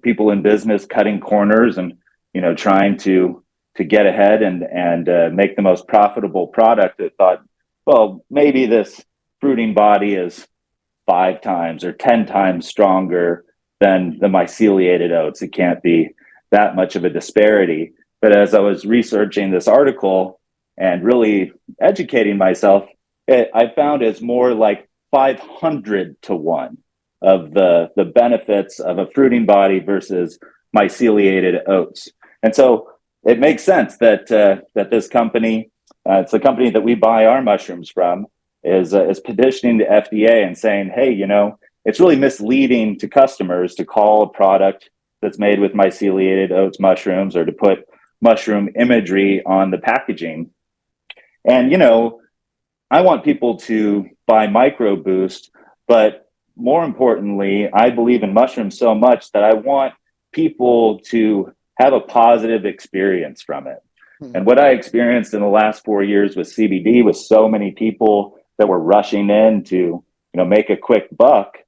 people in business cutting corners and trying to get ahead and make the most profitable product. I thought, well, maybe this fruiting body is 5 times or 10 times stronger than the myceliated oats. It can't be that much of a disparity. But as I was researching this article and really educating myself, I found it's more like 500 to 1 of the benefits of a fruiting body versus myceliated oats. And so it makes sense that that this company, it's the company that we buy our mushrooms from, is petitioning the FDA and saying, hey, it's really misleading to customers to call a product that's made with myceliated oats mushrooms or to put mushroom imagery on the packaging. And I want people to buy MycroBoost, but more importantly, I believe in mushrooms so much that I want people to have a positive experience from it. Hmm. And what I experienced in the last 4 years with CBD, with so many people that were rushing in to, make a quick buck.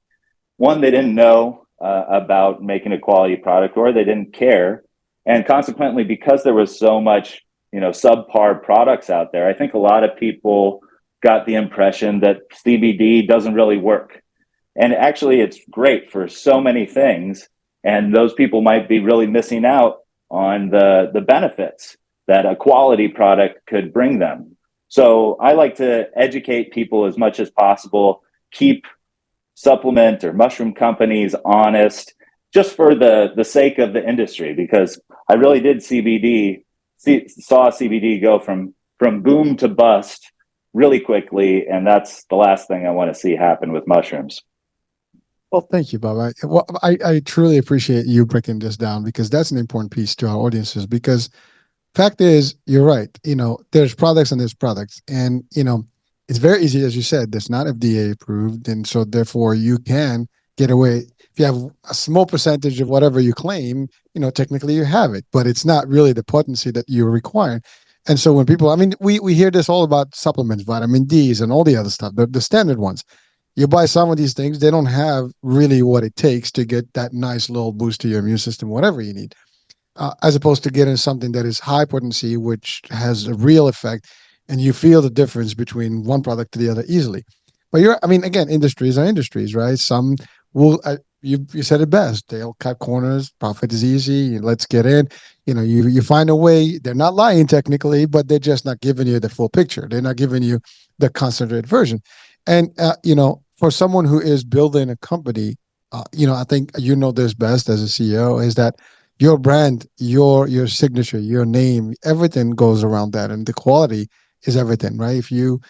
One, they didn't know about making a quality product, or they didn't care, and consequently, because there was so much, subpar products out there, I think a lot of people got the impression that CBD doesn't really work. And actually, it's great for so many things. And those people might be really missing out on the benefits that a quality product could bring them. So I like to educate people as much as possible, keep supplement or mushroom companies honest, just for the sake of the industry, because I really did saw CBD go from boom to bust really quickly, and that's the last thing I want to see happen with mushrooms. Well, thank you, Bob. I truly appreciate you breaking this down because that's an important piece to our audiences. Because fact is, you're right. There's products and there's products, and it's very easy, as you said. That's not FDA approved, and so therefore you can get away if you have a small percentage of whatever you claim. Technically you have it, but it's not really the potency that you require. And so when people, I mean, we hear this all about supplements, vitamin D's, and all the other stuff, the standard ones. You buy some of these things, they don't have really what it takes to get that nice little boost to your immune system, whatever you need, as opposed to getting something that is high potency, which has a real effect, and you feel the difference between one product to the other easily. But I mean, again, industries are industries, right? Some will, you said it best. They'll cut corners. Profit is easy. Let's get in. You find a way. They're not lying technically, but they're just not giving you the full picture. They're not giving you the concentrated version. And for someone who is building a company, I think this best as a CEO is that your brand, your signature, your name, everything goes around that, and the quality is everything, right? If you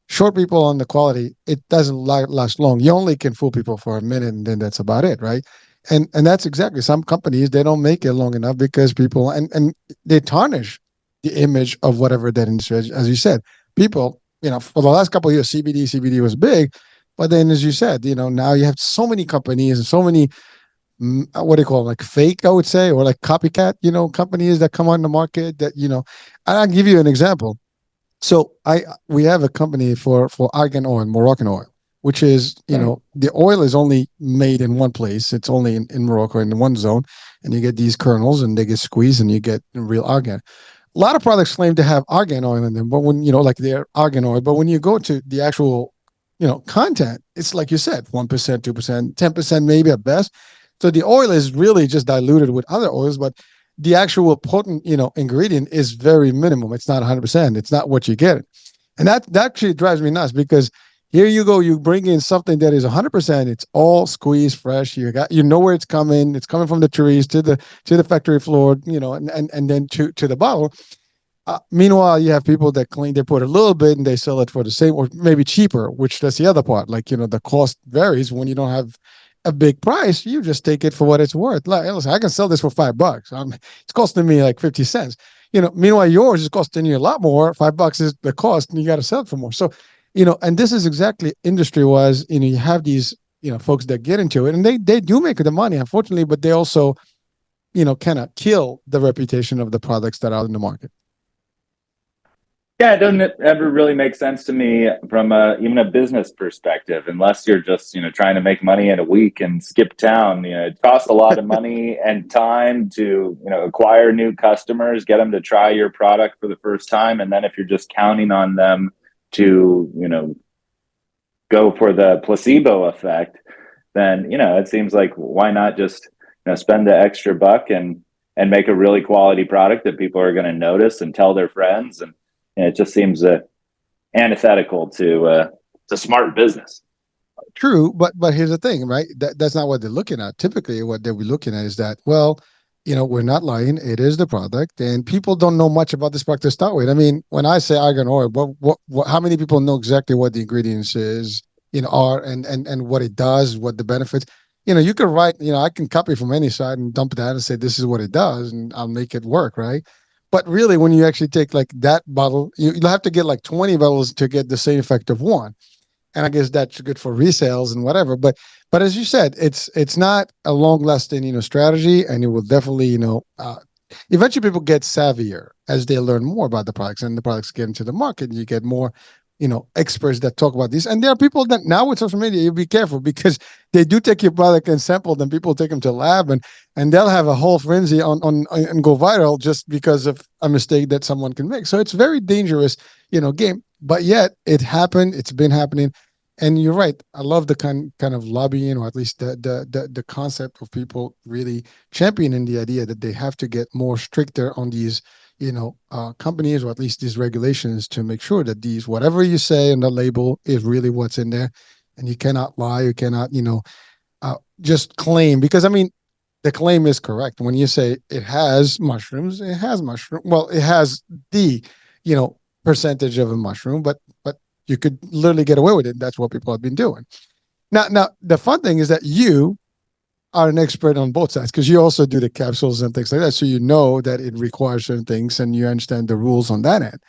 short people on the quality, it doesn't last long. You only can fool people for a minute, and then that's about it, right? And that's exactly, some companies, they don't make it long enough because people, and they tarnish the image of whatever that industry is. As you said, people, for the last couple of years, CBD was big, but then as you said, now you have so many companies and so many, what do you call them, like fake, I would say, or like copycat, companies that come on the market that, and I'll give you an example. So we have a company for argan oil, Moroccan oil, which is, Right. the oil is only made in one place. It's only in Morocco in one zone, and you get these kernels and they get squeezed and you get real argan. A lot of products claim to have argan oil in them, but when, like they're argan oil, but when you go to the actual, content, it's like you said, 1%, 2%, 10% maybe at best. So the oil is really just diluted with other oils, but the actual potent, ingredient is very minimum. It's not 100%. It's not what you get. And that actually drives me nuts because here you go, you bring in something that is 100%. It's all squeezed fresh. You know where it's coming. It's coming from the trees to the factory floor, and then to the bottle. Meanwhile, you have people that claim they put a little bit and they sell it for the same or maybe cheaper, which that's the other part. Like, the cost varies when you don't have a big price. You just take it for what it's worth. Like, listen, I can sell this for $5. It's costing me like 50 cents. Meanwhile, yours is costing you a lot more. $5 is the cost and you got to sell it for more. So, and this is exactly industry wise, you have these, folks that get into it and they do make the money, unfortunately, but they also, kind of kill the reputation of the products that are out in the market. Yeah, it doesn't ever really make sense to me from even a business perspective, unless you're just trying to make money in a week and skip town. It costs a lot of money and time to acquire new customers, get them to try your product for the first time, and then if you're just counting on them to go for the placebo effect, then it seems like why not just spend the extra buck and make a really quality product that people are going to notice and tell their friends and it just seems antithetical to smart business. True, but here's the thing, right? That's not what they're looking at. Typically, what they'll be looking at is that, well, we're not lying. It is the product, and people don't know much about this product to start with. I mean, when I say argan oil, how many people know exactly what the ingredients are, and what it does, what the benefits? You could write, I can copy from any site and dump that and say this is what it does, and I'll make it work, right? But really, when you actually take like that bottle, you'll have to get like 20 bottles to get the same effect of one, and I guess that's good for resales and whatever. But as you said, it's not a long lasting strategy, and it will definitely eventually people get savvier as they learn more about the products, and the products get into the market. You get more experts that talk about these, and there are people that now with social media you be careful because they do take your product and sample them. People take them to lab, and they'll have a whole frenzy on and go viral just because of a mistake that someone can make. So it's very dangerous game, but yet it happened. It's been happening. And you're right. I love the kind of lobbying, or at least the concept of people really championing the idea that they have to get more stricter on these, companies, or at least these regulations, to make sure that these whatever you say on the label is really what's in there, and you cannot lie. You cannot, just claim, because I mean, the claim is correct when you say it has mushrooms. It has mushroom. Well, it has the, you know, percentage of a mushroom, but you could literally get away with it. That's what people have been doing. Now, the fun thing is that you are an expert on both sides because you also do the capsules and things like that. So you know that it requires certain things, and you understand the rules on that end.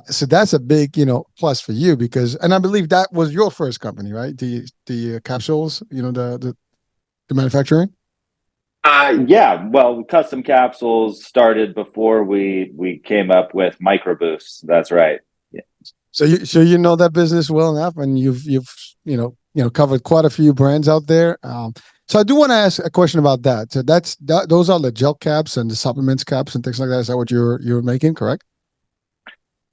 So that's a big, plus for you because, and I believe that was your first company, right? The capsules, the manufacturing. Yeah, well, custom capsules started before we came up with mycroboost. That's right. Yeah. So you know that business well enough, and you've covered quite a few brands out there. So I do want to ask a question about that. So those are the gel caps and the supplements caps and things like that. Is that what you're making? Correct?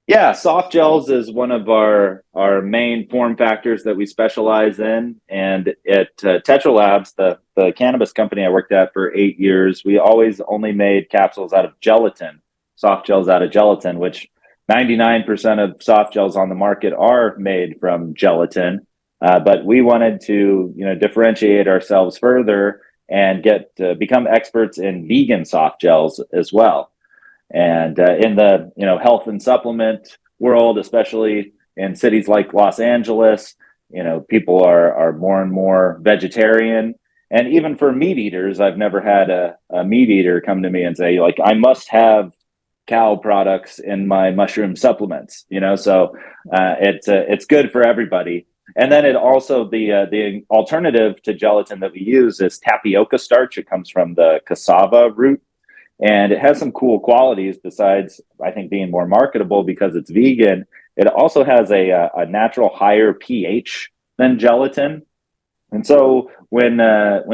Yeah, soft gels is one of our main form factors that we specialize in. And at Tetra Labs, the cannabis company I worked at for 8 years, we always only made capsules out of gelatin, soft gels out of gelatin, which 99% of soft gels on the market are made from gelatin. But we wanted to, differentiate ourselves further and get to become experts in vegan soft gels as well. And in the health and supplement world, especially in cities like Los Angeles, people are more and more vegetarian. And even for meat eaters, I've never had a meat eater come to me and say, like, I must have cow products in my mushroom supplements. So it's good for everybody. And then it also the alternative to gelatin that we use is tapioca starch. It comes from the cassava root, and it has some cool qualities besides, I think, being more marketable because it's vegan. It also has a natural higher pH than gelatin. And so when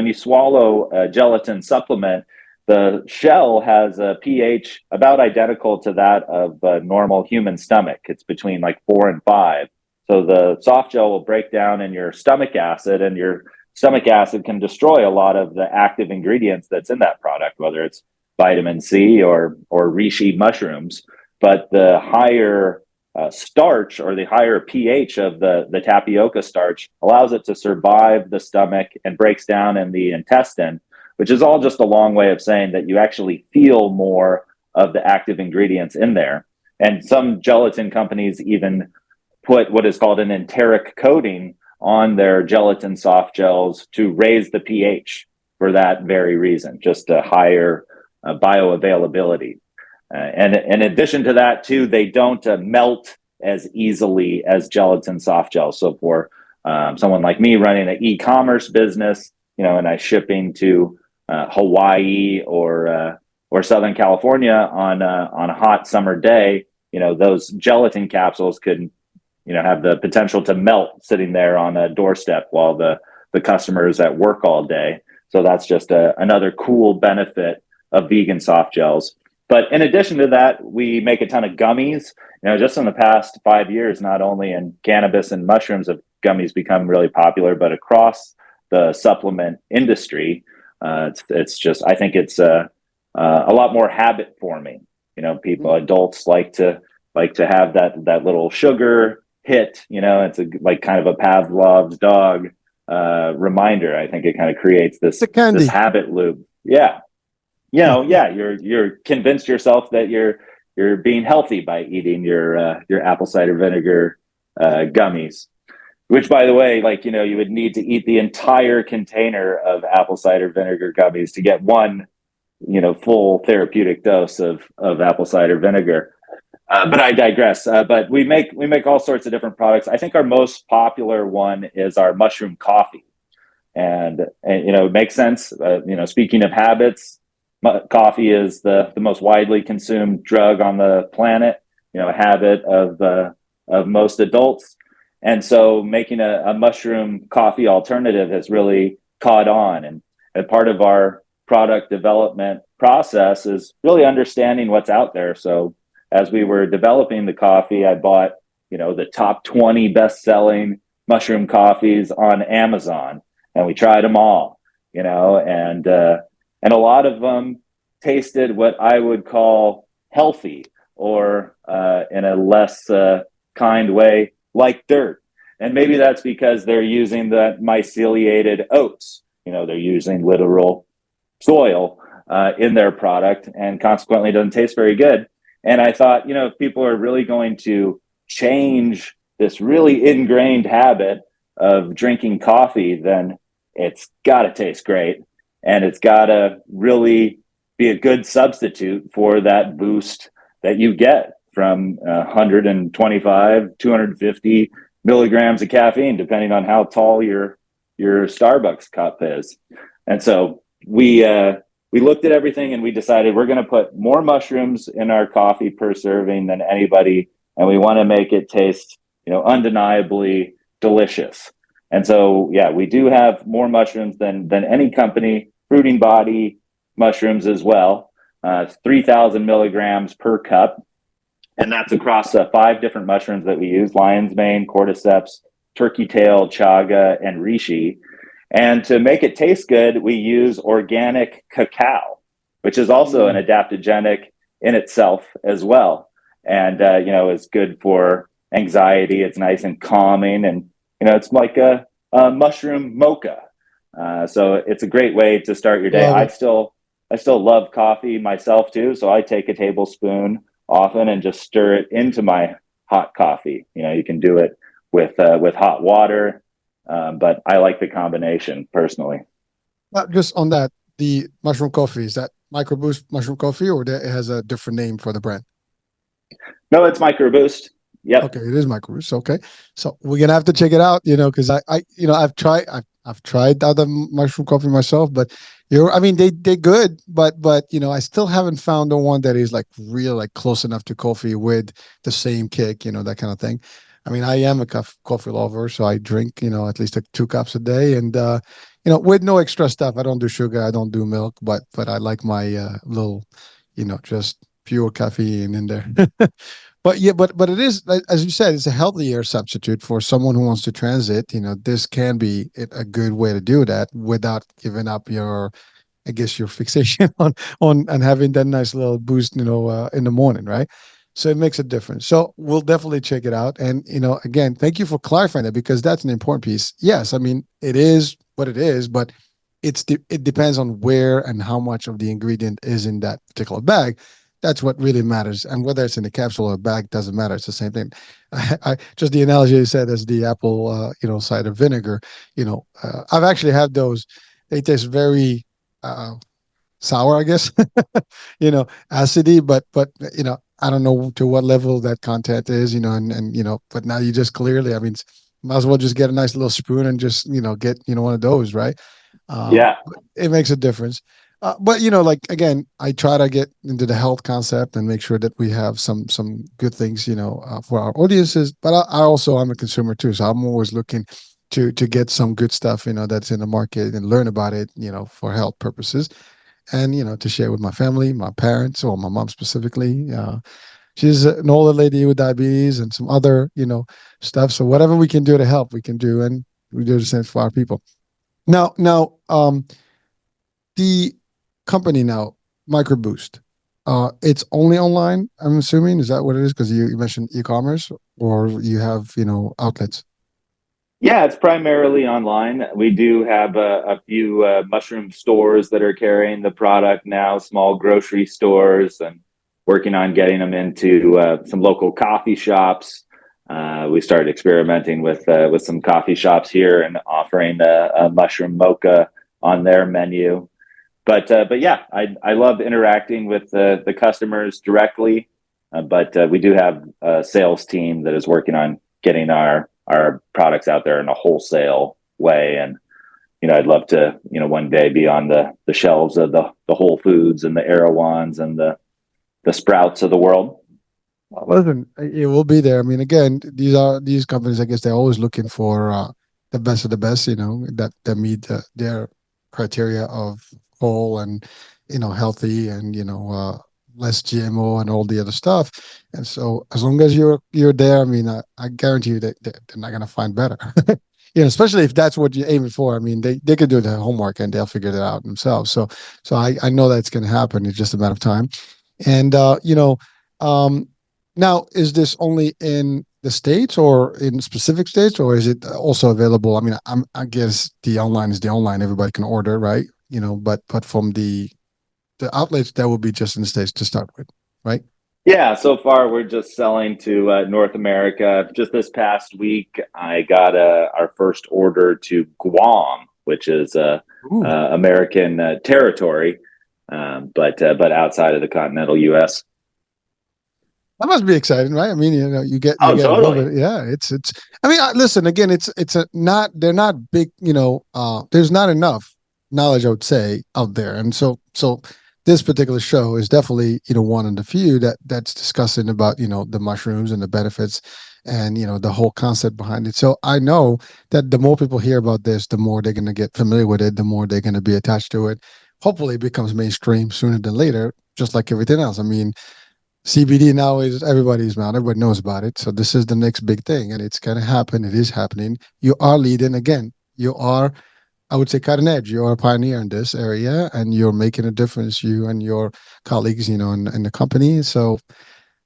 you swallow a gelatin supplement, the shell has a pH about identical to that of a normal human stomach. It's between like 4 and 5. So the soft gel will break down in your stomach acid, and your stomach acid can destroy a lot of the active ingredients that's in that product, whether it's vitamin C or reishi mushrooms. But the higher starch, or the higher pH of the tapioca starch, allows it to survive the stomach and breaks down in the intestine, which is all just a long way of saying that you actually feel more of the active ingredients in there. And some gelatin companies even put what is called an enteric coating on their gelatin soft gels to raise the pH for that very reason, just a higher bioavailability. And in addition to that, too, they don't melt as easily as gelatin soft gels. So for someone like me running an e-commerce business, and I shipping to Hawaii or Southern California on a hot summer day, those gelatin capsules could have the potential to melt sitting there on a doorstep while the customer is at work all day. So that's just another cool benefit of vegan soft gels. But in addition to that, we make a ton of gummies. Just in the past 5 years, not only in cannabis and mushrooms have gummies become really popular, but across the supplement industry, it's just, I think it's a lot more habit forming. People, adults like to have that little sugar hit. It's like kind of a Pavlov's dog reminder. I think it kind of creates this The candy. habit loop. Yeah. yeah, you're convinced yourself that you're being healthy by eating your apple cider vinegar gummies. Which, by the way, like you would need to eat the entire container of apple cider vinegar gummies to get one full therapeutic dose of apple cider vinegar. But I digress. But we make all sorts of different products. I think our most popular one is our mushroom coffee, and it makes sense. Speaking of habits, coffee is the most widely consumed drug on the planet. A habit of most adults, and so making a mushroom coffee alternative has really caught on. And part of our product development process is really understanding what's out there. So as we were developing the coffee, I bought the top 20 best selling mushroom coffees on Amazon, and we tried them all, and a lot of them tasted what I would call healthy, or in a less kind way, like dirt. And maybe that's because they're using the myceliated oats. They're using literal soil in their product, and consequently it doesn't taste very good. And I thought, if people are really going to change this really ingrained habit of drinking coffee, then it's got to taste great, and it's got to really be a good substitute for that boost that you get from 125, 250 milligrams of caffeine, depending on how tall your Starbucks cup is. And so we looked at everything and we decided we're going to put more mushrooms in our coffee per serving than anybody, and we want to make it taste, undeniably delicious. And so, yeah, we do have more mushrooms than any company. Fruiting body mushrooms as well, 3,000 milligrams per cup, and that's across 5 different mushrooms that we use: lion's mane, cordyceps, turkey tail, chaga, and reishi. And to make it taste good, we use organic cacao, which is also an adaptogenic in itself as well. And, is good for anxiety. It's nice and calming. And, it's like a mushroom mocha. So it's a great way to start your day. Love I it. still love coffee myself too. So I take a tablespoon often and just stir it into my hot coffee. You can do it with hot water, but I like the combination personally. Just on that, the mushroom coffee, is that MicroBoost mushroom coffee, or that it has a different name for the brand? No, it's MicroBoost. Yep. Okay, it is MicroBoost. Okay, so we're gonna have to check it out. Because I've tried other mushroom coffee myself, but I mean, they're good, but I still haven't found the one that is like real, like close enough to coffee with the same kick, that kind of thing. I mean, I am a coffee lover, so I drink, at least like 2 cups a day, and with no extra stuff. I don't do sugar, I don't do milk, but I like my little, just pure caffeine in there. But yeah, but it is, as you said, it's a healthier substitute for someone who wants to transit. This can be a good way to do that without giving up your, I guess, your fixation on and having that nice little boost, in the morning, right? So it makes a difference. So we'll definitely check it out. And again, thank you for clarifying that, because that's an important piece. Yes, I mean, it is what it is, but it depends on where and how much of the ingredient is in that particular bag. That's what really matters. And whether it's in a capsule or a bag doesn't matter. It's the same thing. I just, the analogy you said as the apple, cider vinegar. I've actually had those. They taste very sour, I guess. Acidy, but I don't know to what level that content is. And but now you just clearly, I mean, might as well just get a nice little spoon and just get one of those, right? Yeah. It makes a difference. But like again, I try to get into the health concept and make sure that we have some good things, for our audiences. But I also, I'm a consumer too, so I'm always looking to get some good stuff, that's in the market, and learn about it, for health purposes, and to share with my family, my parents, or my mom specifically. She's an older lady with diabetes and some other, stuff. So whatever we can do to help, we can do, and we do the same for our people. Now, the company now, MicroBoost, it's only online, I'm assuming. Is that what it is? Because you mentioned e-commerce, or you have, outlets. Yeah, it's primarily online. We do have a few mushroom stores that are carrying the product now, small grocery stores, and working on getting them into some local coffee shops. We started experimenting with some coffee shops here and offering a mushroom mocha on their menu. But yeah, I love interacting with the customers directly. But we do have a sales team that is working on getting our products out there in a wholesale way. And I'd love to one day be on the shelves of the Whole Foods and the Erewhons and the Sprouts of the world. Well, listen, it will be there. I mean, again, these companies. I guess they're always looking for the best of the best. That meet their criteria of whole and healthy and less GMO and all the other stuff. And so, as long as you're there, I mean, I guarantee you that they're not gonna find better. Especially if that's what you're aiming for. I mean, they could do their homework and they'll figure it out themselves. So I know that's going to happen. It's just a matter of time. And um, now, is this only in the States or in specific states, or is it also available? I mean, I guess the online is the online. Everybody can order, right? But from the outlets, that will be just in the States to start with, right? Yeah, so far we're just selling to North America. Just this past week, I got our first order to Guam, which is Ooh, American territory, but outside of the continental U.S. that must be exciting, right? I mean, you Oh, get a little totally. bit. Yeah, it's. I mean, listen again. It's a not. They're not big. There's not enough knowledge, I would say, out there, and so this particular show is definitely one of the few that's discussing about the mushrooms and the benefits, and the whole concept behind it. So I know that the more people hear about this, the more they're going to get familiar with it, the more they're going to be attached to it. Hopefully, it becomes mainstream sooner than later, just like everything else. I mean, CBD now is everybody's mouth. Everybody knows about it. So this is the next big thing, and it's gonna happen. It is happening. You are leading again. You are, I would say, cutting edge. You are a pioneer in this area, and you're making a difference. You and your colleagues, in the company. So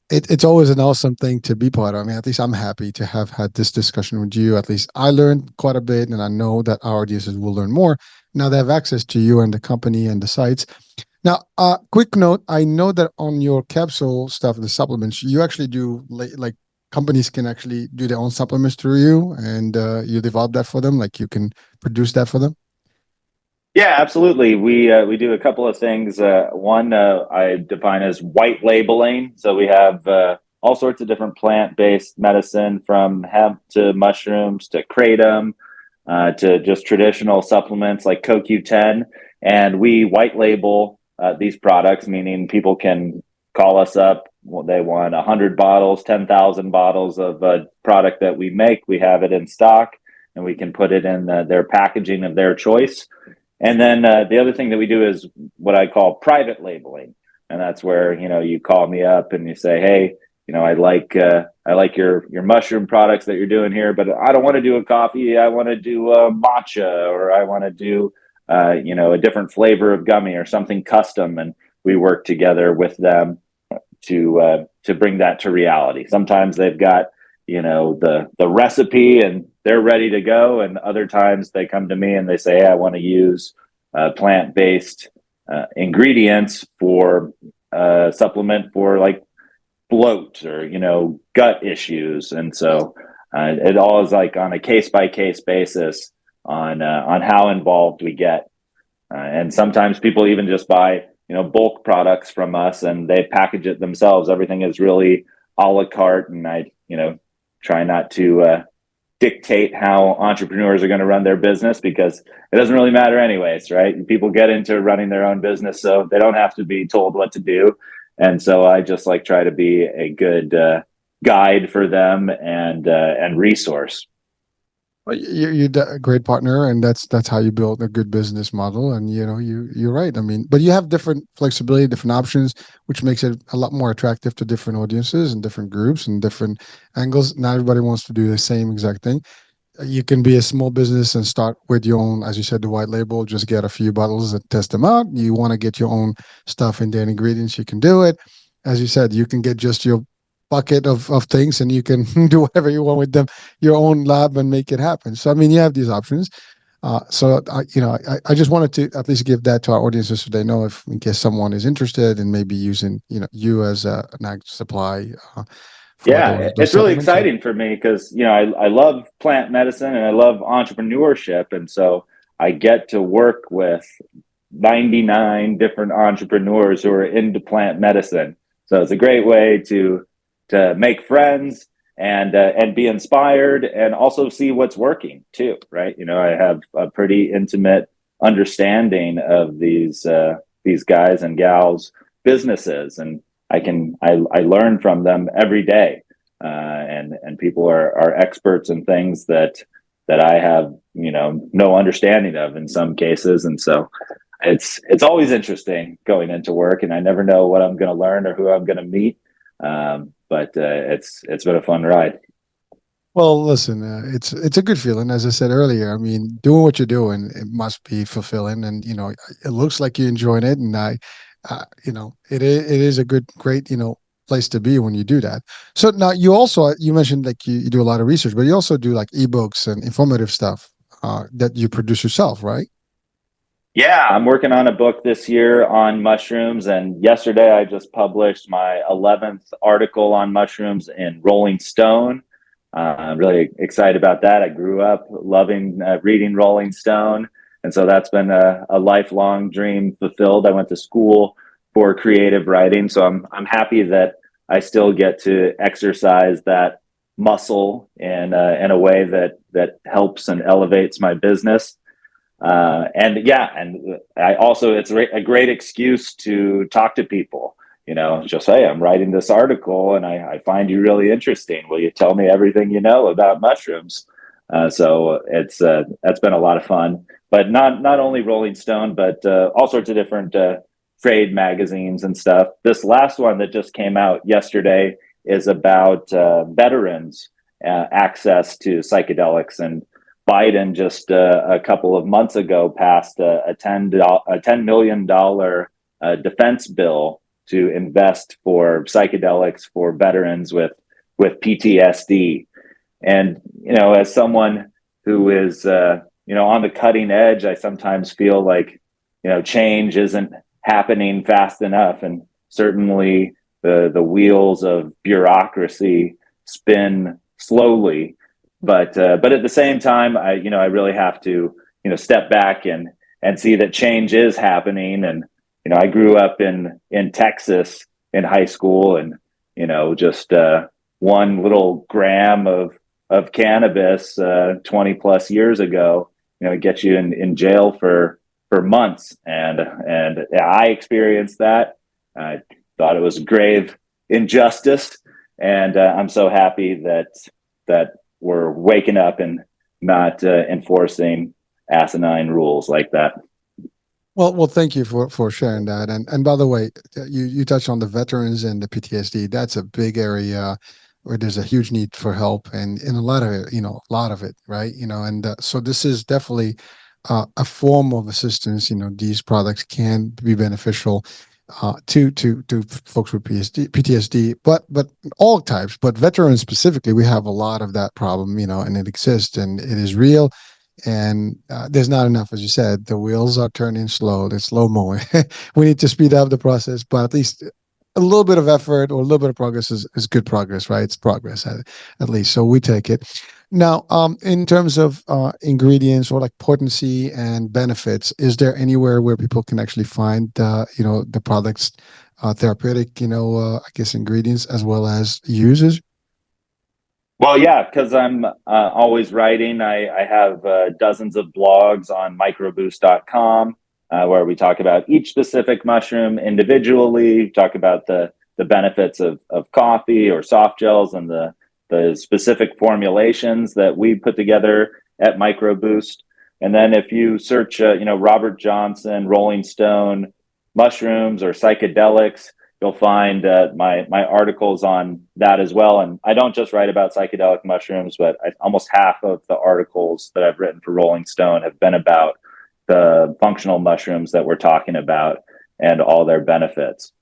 it's always an awesome thing to be part of. I mean, at least I'm happy to have had this discussion with you. At least I learned quite a bit, and I know that our audiences will learn more now they have access to you and the company and the sites. Now, quick note: I know that on your capsule stuff, the supplements, you actually do like companies can actually do their own supplements through you, and you develop that for them. Like you can produce that for them. Yeah, absolutely. We do a couple of things. One I define as white labeling. So we have all sorts of different plant-based medicine, from hemp to mushrooms to kratom to just traditional supplements like CoQ10, and we white label these products, meaning people can call us up. Well, they want 100 bottles, 10,000 bottles of a product that we make. We have it in stock, and we can put it in their packaging of their choice. And then the other thing that we do is what I call private labeling, and that's where you call me up and you say, "Hey, I like your mushroom products that you're doing here, but I don't want to do a coffee. I want to do a matcha, or I want to do a different flavor of gummy or something custom." And we work together with them to bring that to reality. Sometimes they've got the recipe and they're ready to go, and other times they come to me and they say, "Hey, I want to use plant based ingredients for supplement for like bloat or gut issues." And so it all is like on a case by case basis on how involved we get. And sometimes people even just buy bulk products from us and they package it themselves. Everything is really a la carte, and I try not to dictate how entrepreneurs are going to run their business, because it doesn't really matter anyways, right? People get into running their own business so they don't have to be told what to do. And so I just like try to be a good guide for them and resource. Well, you're a great partner, and that's how you build a good business model. And you're right. I mean, but you have different flexibility, different options, which makes it a lot more attractive to different audiences and different groups and different angles. Not everybody wants to do the same exact thing. You can be a small business and start with your own, as you said, the white label. Just get a few bottles and test them out. You want to get your own stuff in there and ingredients, you can do it. As you said, you can get just your bucket of things, and you can do whatever you want with them, your own lab, and make it happen. So I mean, you have these options. I just wanted to at least give that to our audiences so they know, if in case someone is interested in maybe using you as an ag supply for Yeah, those it's really supplements. So exciting for me because I love plant medicine and I love entrepreneurship, and so I get to work with 99 different entrepreneurs who are into plant medicine. So it's a great way to make friends and be inspired and also see what's working too, right? I have a pretty intimate understanding of these guys and gals businesses, and I learn from them every day, and people are experts in things that I have no understanding of in some cases, and so it's always interesting going into work, and I never know what I'm going to learn or who I'm going to meet. But it's been a fun ride. well, listen, it's a good feeling. As I said earlier, I mean, doing what you're doing, it must be fulfilling, and it looks like you're enjoying it, and it is a great place to be when you do that. So now you mentioned like you do a lot of research, but you also do like ebooks and informative stuff that you produce yourself, right? Yeah, I'm working on a book this year on mushrooms, and yesterday I just published my 11th article on mushrooms in Rolling Stone. I'm really excited about that. I grew up loving reading Rolling Stone, and so that's been a lifelong dream fulfilled. I went to school for creative writing, so I'm happy that I still get to exercise that muscle in a way that helps and elevates my business. And yeah, and I also, it's a great excuse to talk to people. Just say, I'm writing this article and I find you really interesting. Will you tell me everything you know about mushrooms? So that's been a lot of fun. But not only Rolling Stone, but all sorts of different trade magazines and stuff. This last one that just came out yesterday is about veterans access to psychedelics, and Biden just a couple of months ago passed a $10 million defense bill to invest for psychedelics for veterans with PTSD. And as someone who is on the cutting edge, I sometimes feel like change isn't happening fast enough, and certainly the wheels of bureaucracy spin slowly. But at the same time, I really have to step back and see that change is happening. And I grew up in Texas in high school, and just one little gram of cannabis 20 plus years ago, it gets you in jail for months. And I experienced that. I thought it was a grave injustice, and I'm so happy that we're waking up and not enforcing asinine rules like that. Well, thank you for sharing that. And by the way, you touched on the veterans and the PTSD. That's a big area where there's a huge need for help, and in a lot of it, a lot of it, right? And so this is definitely a form of assistance. These products can be beneficial to folks with PTSD, but all types, but veterans specifically, we have a lot of that problem, and it exists and it is real. And there's not enough, as you said. The wheels are turning slow. It's slow mo. We need to speed up the process, but at least a little bit of effort or a little bit of progress is good progress, right? It's progress at least. So we take it. Now, in terms of ingredients or like potency and benefits, is there anywhere where people can actually find the products, therapeutic, I guess ingredients as well as uses? Well, yeah, because I'm always writing. I have dozens of blogs on mycroboost.com where we talk about each specific mushroom individually, talk about the benefits of coffee or soft gels, and the specific formulations that we put together at MycroBoost. And then if you search, Robert Johnson, Rolling Stone, mushrooms or psychedelics, you'll find my articles on that as well. And I don't just write about psychedelic mushrooms, but almost half of the articles that I've written for Rolling Stone have been about the functional mushrooms that we're talking about and all their benefits.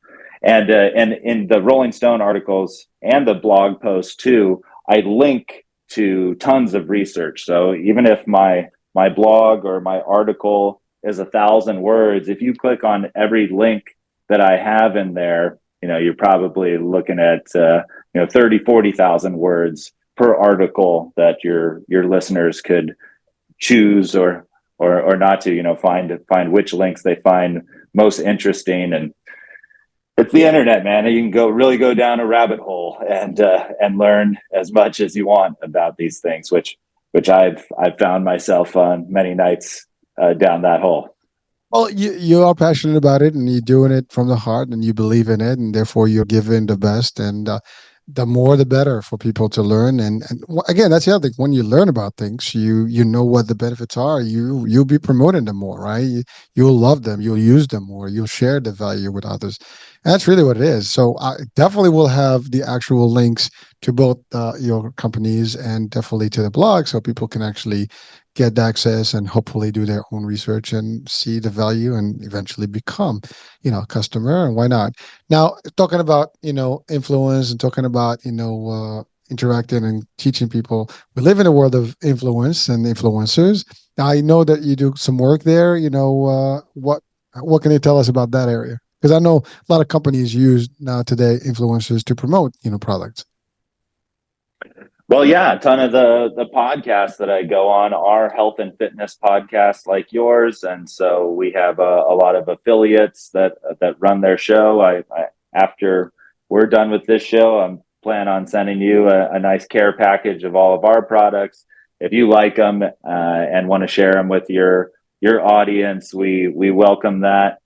And in the Rolling Stone articles and the blog posts too, I link to tons of research. So even if my blog or my article is 1,000 words, if you click on every link that I have in there, you're probably looking at 30, 40,000 words per article that your listeners could choose or not to, find which links they find most interesting. And it's the internet, man. You can go down a rabbit hole and learn as much as you want about these things, which I've found myself on many nights down that hole. Well, you are passionate about it, and you're doing it from the heart, and you believe in it, and therefore you're giving the best, and the more the better for people to learn. And again, that's the other thing. When you learn about things, you know what the benefits are. You'll be promoting them more, right? You'll love them. You'll use them more. You'll share the value with others. And that's really what it is. So I definitely will have the actual links to both your companies and definitely to the blog, so people can actually get access and hopefully do their own research and see the value and eventually become, a customer. And why not? Now, talking about, influence and talking about, interacting and teaching people, we live in a world of influence and influencers. Now, I know that you do some work there. What can you tell us about that area? Because I know a lot of companies use now today influencers to promote, products. Well, yeah, a ton of the podcasts that I go on are health and fitness podcasts like yours, and so we have a lot of affiliates that run their show. After we're done with this show, I'm plan on sending you a nice care package of all of our products. If you like them and want to share them with your audience, we welcome that.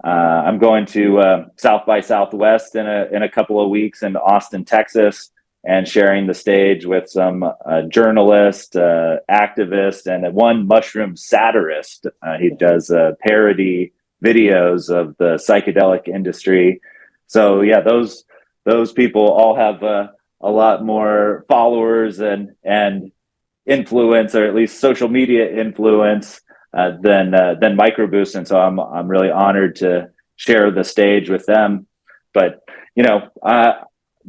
I'm going to South by Southwest in a couple of weeks in Austin, Texas, and sharing the stage with some journalists, activists, and one mushroom satirist. He does parody videos of the psychedelic industry. So yeah, those people all have a lot more followers and influence, or at least social media influence, than mycroboost. And so I'm really honored to share the stage with them. But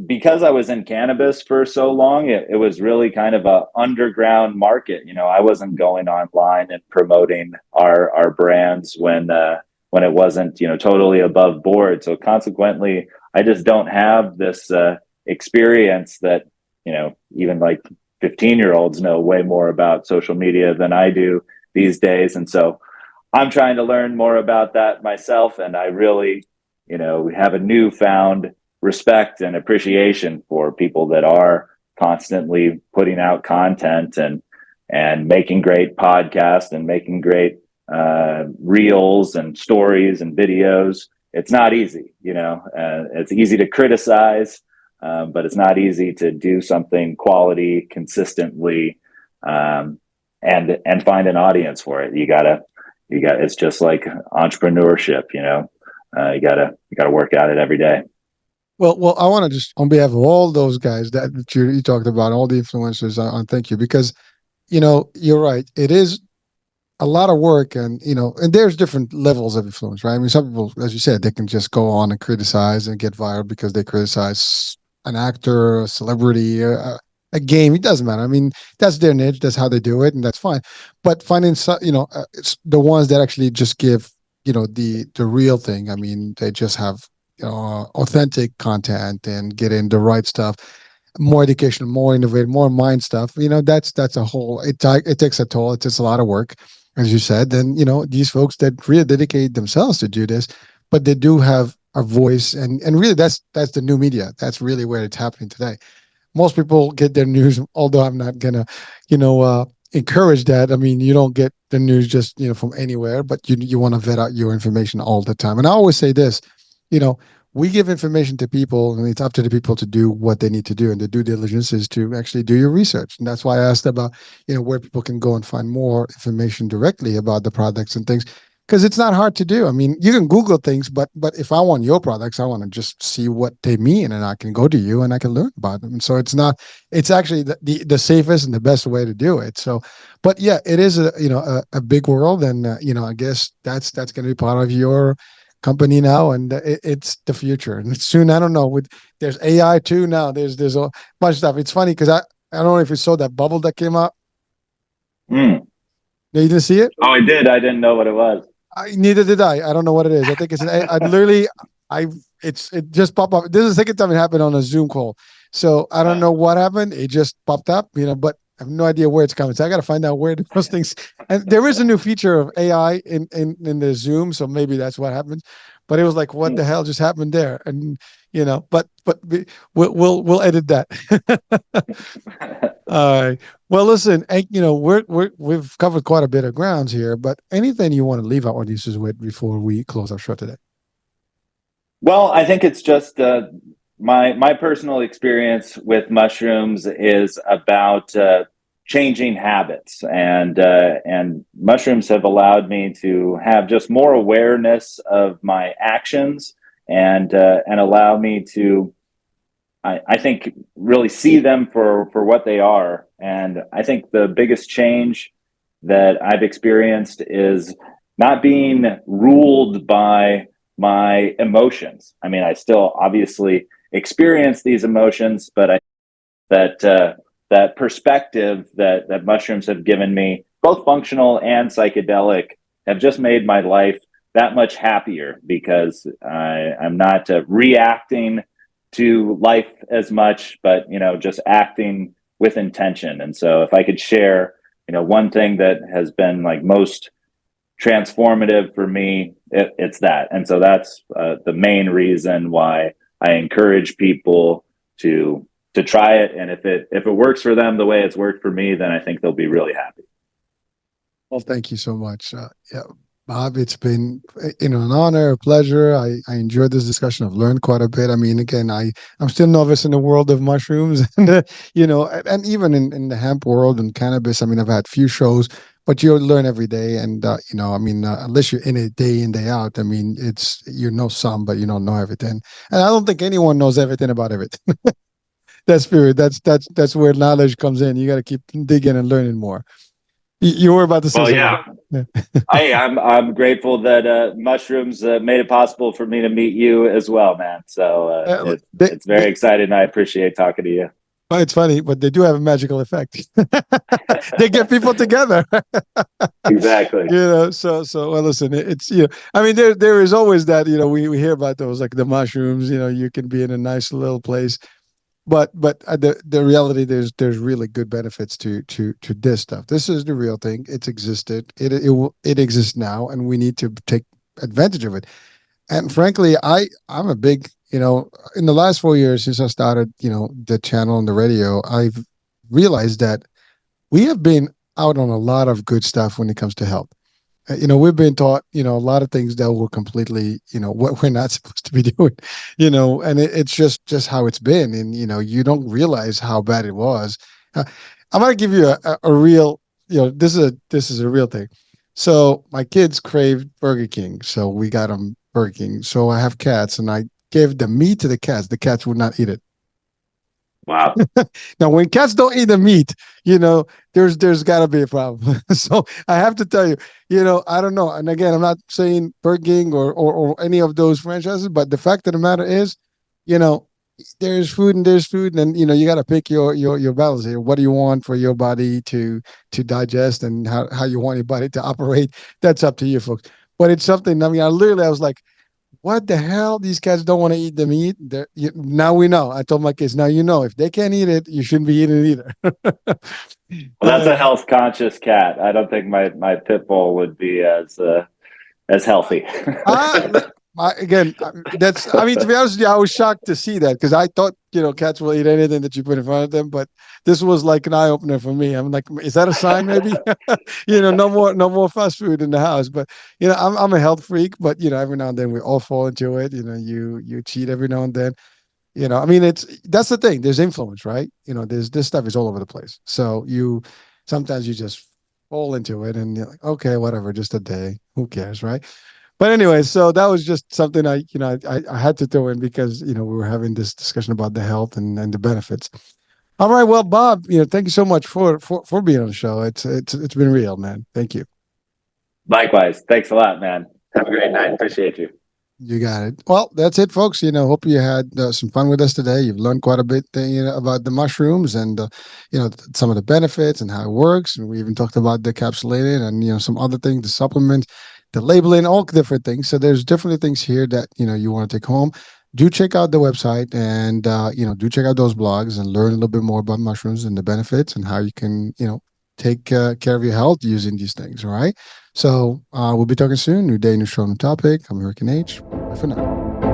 because I was in cannabis for so long, it was really kind of a underground market. I wasn't going online and promoting our brands when it wasn't totally above board. So consequently, I just don't have this experience that even like 15-year-olds know way more about social media than I do these days. And so I'm trying to learn more about that myself. And I really, we have a newfound respect and appreciation for people that are constantly putting out content and making great podcasts and making great reels and stories and videos. It's not easy, it's easy to criticize, but it's not easy to do something quality consistently, and find an audience for it. It's just like entrepreneurship, you gotta work at it every day. Well, I want to just, on behalf of all those guys that you talked about, all the influencers, I thank you, because you're right. It is a lot of work, and there's different levels of influence, right? I mean, some people, as you said, they can just go on and criticize and get viral because they criticize an actor, a celebrity, a game. It doesn't matter. I mean, that's their niche. That's how they do it, and that's fine. But finding, it's the ones that actually just give, the real thing. I mean, they just have authentic content and get in the right stuff, more educational, more innovative, more mind stuff. That's a whole. It takes a toll. It takes a lot of work, as you said. Then these folks that really dedicate themselves to do this, but they do have a voice, and really that's the new media. That's really where it's happening today. Most people get their news, although I'm not gonna, encourage that. I mean, you don't get the news just from anywhere, but you want to vet out your information all the time. And I always say this, you know, we give information to people, and it's up to the people to do what they need to do. And the due diligence is to actually do your research. And that's why I asked about, where people can go and find more information directly about the products and things, because it's not hard to do. I mean, you can Google things, but if I want your products, I want to just see what they mean, and I can go to you and I can learn about them. And so it's actually the safest and the best way to do it. So, but yeah, it is a big world, and I guess that's going to be part of your company now, and it's the future. And soon, I don't know. With there's AI too now. There's a bunch of stuff. It's funny because I don't know if you saw that bubble that came out. Mm. No, you didn't see it. Oh, I did. I didn't know what it was. Neither did I. I don't know what it is. I think it's an. I literally, I it just popped up. This is the second time it happened on a Zoom call. So I don't know what happened. It just popped up, but I have no idea where it's coming. So I got to find out where those things. And there is a new feature of AI in the Zoom, so maybe that's what happens. But it was like, what the hell just happened there? And but we'll edit that. All right. Well, listen, we've covered quite a bit of grounds here, but anything you want to leave our audiences with before we close our show today? Well, I think it's just my personal experience with mushrooms is about changing habits, and mushrooms have allowed me to have just more awareness of my actions, and allow me to, I think, really see them for what they are. And I think the biggest change that I've experienced is not being ruled by my emotions. I mean, I still obviously experience these emotions, but that perspective that mushrooms have given me, both functional and psychedelic, have just made my life that much happier, because I'm not reacting to life as much, but just acting with intention. And so, if I could share, one thing that has been like most transformative for me, it's that. And so that's the main reason why I encourage people to try it. And if it works for them the way it's worked for me, then I think they'll be really happy. Well, thank you so much. Yeah, Bob, it's been an honor, a pleasure. I enjoyed this discussion. I've learned quite a bit. I mean, again, I'm still novice in the world of mushrooms, and and even in the hemp world and cannabis. I mean, I've had few shows, but you learn every day. And I mean, unless you're in it day in day out, I mean, it's you know some, but you don't know everything. And I don't think anyone knows everything about everything. That's spirit. That's where knowledge comes in. You got to keep digging and learning more. You were about to say Well, something. yeah. Yeah. I'm grateful that mushrooms made it possible for me to meet you as well, man. So They, it's very exciting. I appreciate talking to you. well, it's funny, but they do have a magical effect. They get people together. Exactly. So well, listen, it's I mean, there is always that we hear about those like the mushrooms. You can be in a nice little place, but the reality there's really good benefits to this stuff. This is the real thing. It's existed. It exists now, and we need to take advantage of it. And frankly, I'm a big in the last 4 years since I started the channel and the radio, I've realized that we have been out on a lot of good stuff when it comes to health. We've been taught a lot of things that were completely what we're not supposed to be doing, and it's just how it's been. And you don't realize how bad it was. I'm gonna give you a real this is a real thing. So my kids craved Burger King, so we got them Burger King. So I have cats, and I gave the meat to the cats. The cats would not eat it. Wow. Now, when cats don't eat the meat, there's got to be a problem. So I have to tell you, I don't know. And again, I'm not saying Burger King or any of those franchises, but the fact of the matter is, you know, there's food, and you got to pick your battles here. What do you want for your body to digest, and how you want your body to operate? That's up to you, folks. But it's something. I mean, I was like, what the hell? These cats don't want to eat the meat. Now we know. I told my kids, now if they can't eat it, you shouldn't be eating it either. Well, that's a health conscious cat. I don't think my pit bull would be as healthy. Again, that's. I mean, to be honest with you, I was shocked to see that because I thought cats will eat anything that you put in front of them, but this was like an eye opener for me. I'm like, is that a sign? Maybe no more fast food in the house. But I'm a health freak, but every now and then we all fall into it. You cheat every now and then. I mean, that's the thing. There's influence, right? There's this stuff is all over the place. So sometimes you just fall into it, and you're like, okay, whatever, just a day. Who cares, right? But anyway, so that was just something I had to throw in because we were having this discussion about the health and the benefits. All right, well, Bob, thank you so much for being on the show. It's been real, man. Thank you. Likewise. Thanks a lot, man. Have a great night. Appreciate you. You got it. Well, that's it, folks. Hope you had some fun with us today. You've learned quite a bit, about the mushrooms and some of the benefits and how it works. And we even talked about the encapsulated and some other things, the supplements, the labeling, all different things. So there's definitely things here that you want to take home. Do check out the website and do check out those blogs and learn a little bit more about mushrooms and the benefits and how you can take care of your health using these things. All right. So we'll be talking soon. New day, new show, new topic. I'm Hurricane H. Bye for now.